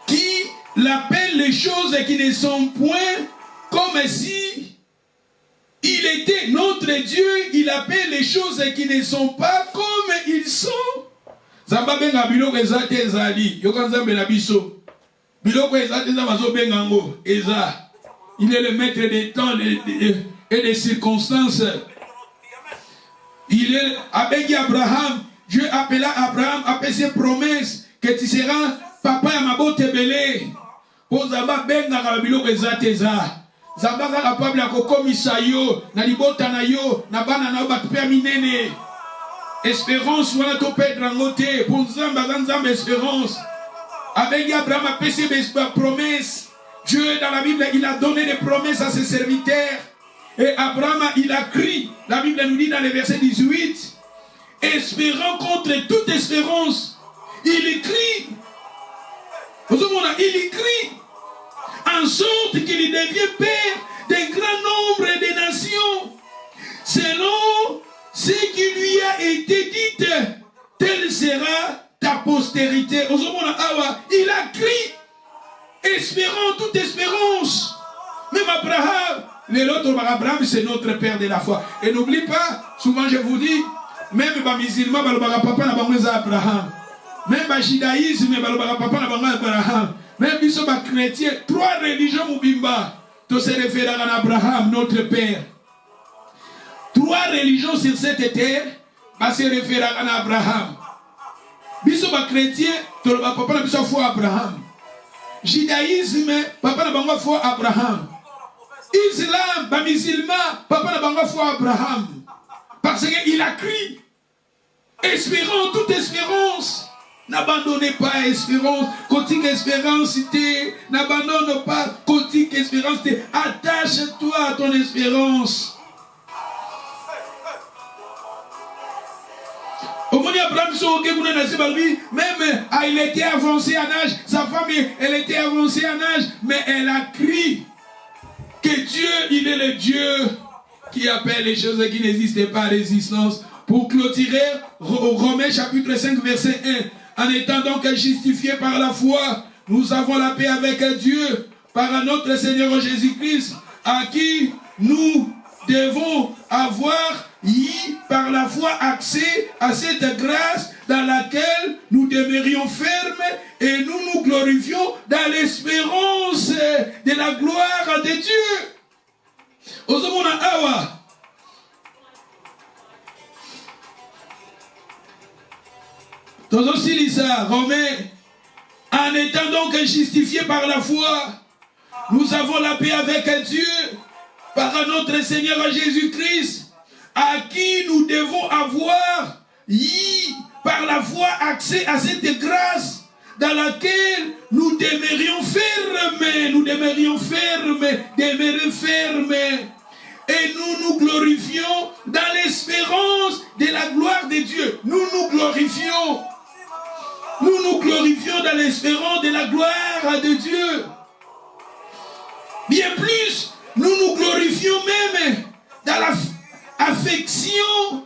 qui l'appelle les choses qui ne sont point, comme si il était notre Dieu, il appelle les choses qui ne sont pas comme ils sont. Zamba benga biloko ezate ezali, yokanzambe na biso. Biloko ezate zabazo bengango eza. Il est le maître des temps et des circonstances. Il est avec Abraham. Dieu appela Abraham après ses promesses que tu seras papa ya mabote belé. Po zamba benga ka biloko ezate eza. Zamba ka capable ya kokomisa yo na libota na yo na bana na ba pe minene. Espérance wana to pedra ngote pour zamba zamba espérance. Avec Abraham après ses promesses. Dieu, dans la Bible, il a donné des promesses à ses serviteurs. Et Abraham, il a crié. La Bible nous dit dans le verset 18, espérant contre toute espérance, il crie. Il crie en sorte qu'il devient père d'un grand nombre de nations. Selon ce qui lui a été dit, telle sera ta postérité. Il a crié. Espérant toute espérance. Même Abraham, l'autre Abraham, c'est notre père de la foi. Et n'oublie pas, souvent je vous dis, même les musulmans, papa n'a Abraham. Même le judaïsme, papa n'a Abraham. Même les chrétiens, 3 religions Mubimba, tout se réfère à Abraham, notre père. 3 religions sur cette terre, se réfèrent à Abraham. Les chrétiens, papa n'a foi Abraham. Judaïsme, papa n'a pas foi Abraham. Islam, les musulmans, papa n'a pas foi Abraham. Parce qu'il a crié, espérant toute espérance. N'abandonnez pas espérance, continue espérance, n'abandonne pas, continue espérance, attache-toi à ton espérance. Même il était avancé en âge, sa femme elle était avancée en âge, mais elle a crié que Dieu, il est le Dieu qui appelle les choses qui n'existent pas à résistance. Pour clôturer, Romains chapitre 5 verset 1, en étant donc justifiés par la foi, nous avons la paix avec Dieu par notre Seigneur Jésus-Christ, à qui nous devons avoir par la foi accès à cette grâce dans laquelle nous demeurions fermes et nous nous glorifions dans l'espérance de la gloire de Dieu. Ozomona awa. Romains, en étant donc justifiés par la foi, nous avons la paix avec Dieu par notre Seigneur Jésus-Christ, à qui nous devons avoir par la foi accès à cette grâce dans laquelle nous demeurions fermes, et nous nous glorifions dans l'espérance de la gloire de Dieu. Nous nous glorifions dans l'espérance de la gloire de Dieu. Bien plus, nous nous glorifions même dans la affection,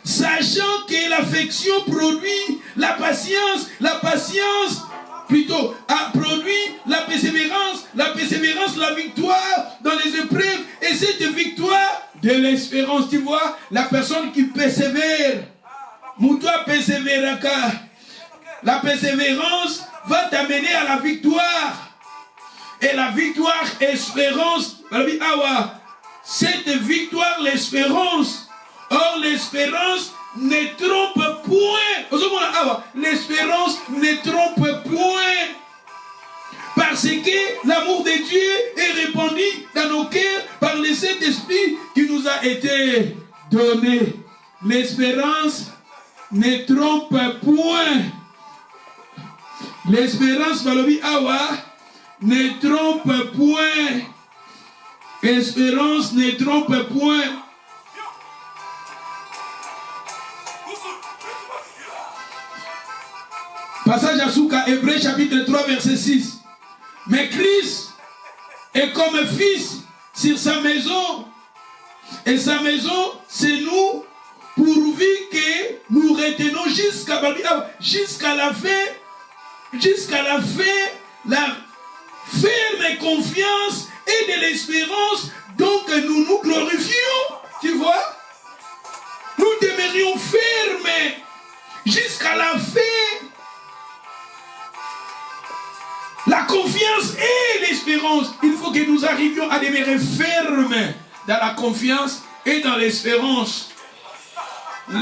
sachant que l'affection produit la patience plutôt produit la persévérance la victoire dans les épreuves, et cette victoire de l'espérance, tu vois, la personne qui persévère, Moutoua persévéraka, la persévérance va t'amener à la victoire, et la victoire, espérance, cette victoire, l'espérance. Or, l'espérance ne trompe point. L'espérance ne trompe point. Parce que l'amour de Dieu est répandu dans nos cœurs par le Saint-Esprit qui nous a été donné. L'espérance ne trompe point. L'espérance, ne trompe point. Espérance ne trompe point. Passage à Souka, Hébreux chapitre 3 verset 6. Mais Christ est comme fils sur sa maison. Et sa maison, c'est nous, pourvu que nous retenons jusqu'à la ferme confiance et de l'espérance, donc nous nous glorifions. Tu vois? Nous demeurions fermes jusqu'à la fin. La confiance et l'espérance. Il faut que nous arrivions à demeurer fermes dans la confiance et dans l'espérance.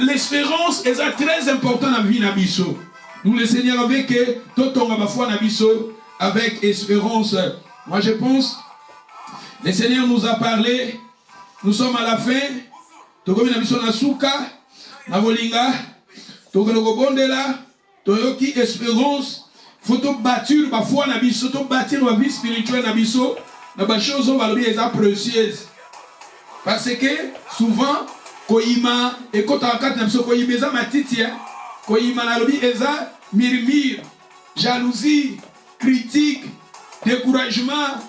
L'espérance est très importante dans la vie d'Abisso. Nous, le Seigneur, avec avec espérance. Moi, je pense, le Seigneur nous a parlé. Nous sommes à la fin. Tokomi Nabisso Nasuka, Navolinga, Tokono Bondela, Toyoki espérance. Faut bâtir ma foi Nabisso, bâtir ma vie spirituelle Nabisso. Dans les choses précieuses. Parce que souvent, Koima et quand on a Nabisso Koima eza matiti, Koima nalobi eza murmure, jalousie, critique, découragement,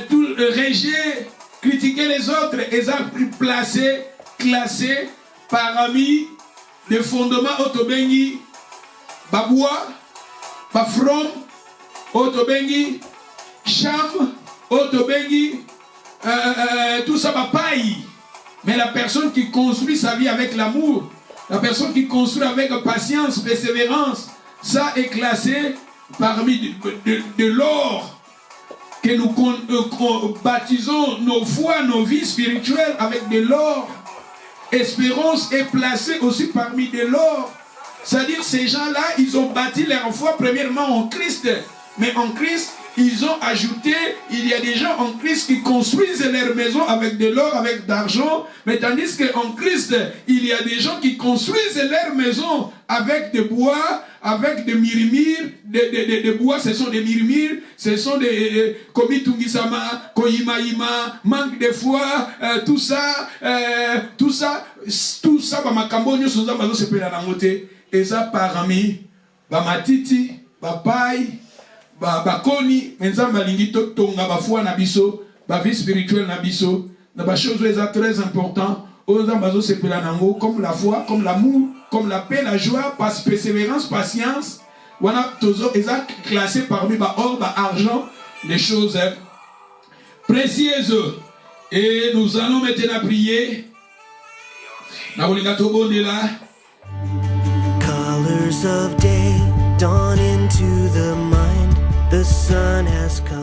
tout rejet, critiquer les autres, eza placé, classé parmi les fondements autobengi, babois, bafrom, autobengi, cham, autobengi, tout ça va paille. Mais la personne qui construit sa vie avec l'amour, la personne qui construit avec patience, persévérance, ça est classé parmi de l'or que nous baptisons nos foi, nos vies spirituelles avec de l'or. Espérance est placée aussi parmi de l'or. C'est-à-dire ces gens-là, ils ont bâti leur foi premièrement en Christ. Mais en Christ, ils ont ajouté, il y a des gens en Christ qui construisent leur maison avec de l'or, avec d'argent. Mais tandis qu'en Christ, il y a des gens qui construisent leur maison avec de bois, avec des murmures, des bois, ce sont des murmures, ce sont des komitungisama, koyimaima, manque de foi, tout ça, bamakambo nyoso nzamba zo sepela na ngote, eza parmi bamatiti, bapai, bakoni, nzamba lingi tonga ba foi na biso, ba vie spirituelle na biso, na ba choses eza très important, nzamba zo sepela na ngo, comme la foi, comme l'amour, comme la paix, la joie, persévérance, patience. Voilà, tous ont classé parmi or, argent, les choses précieuses. Et nous allons maintenant prier. Colors of day dawn into the mind. The sun has come.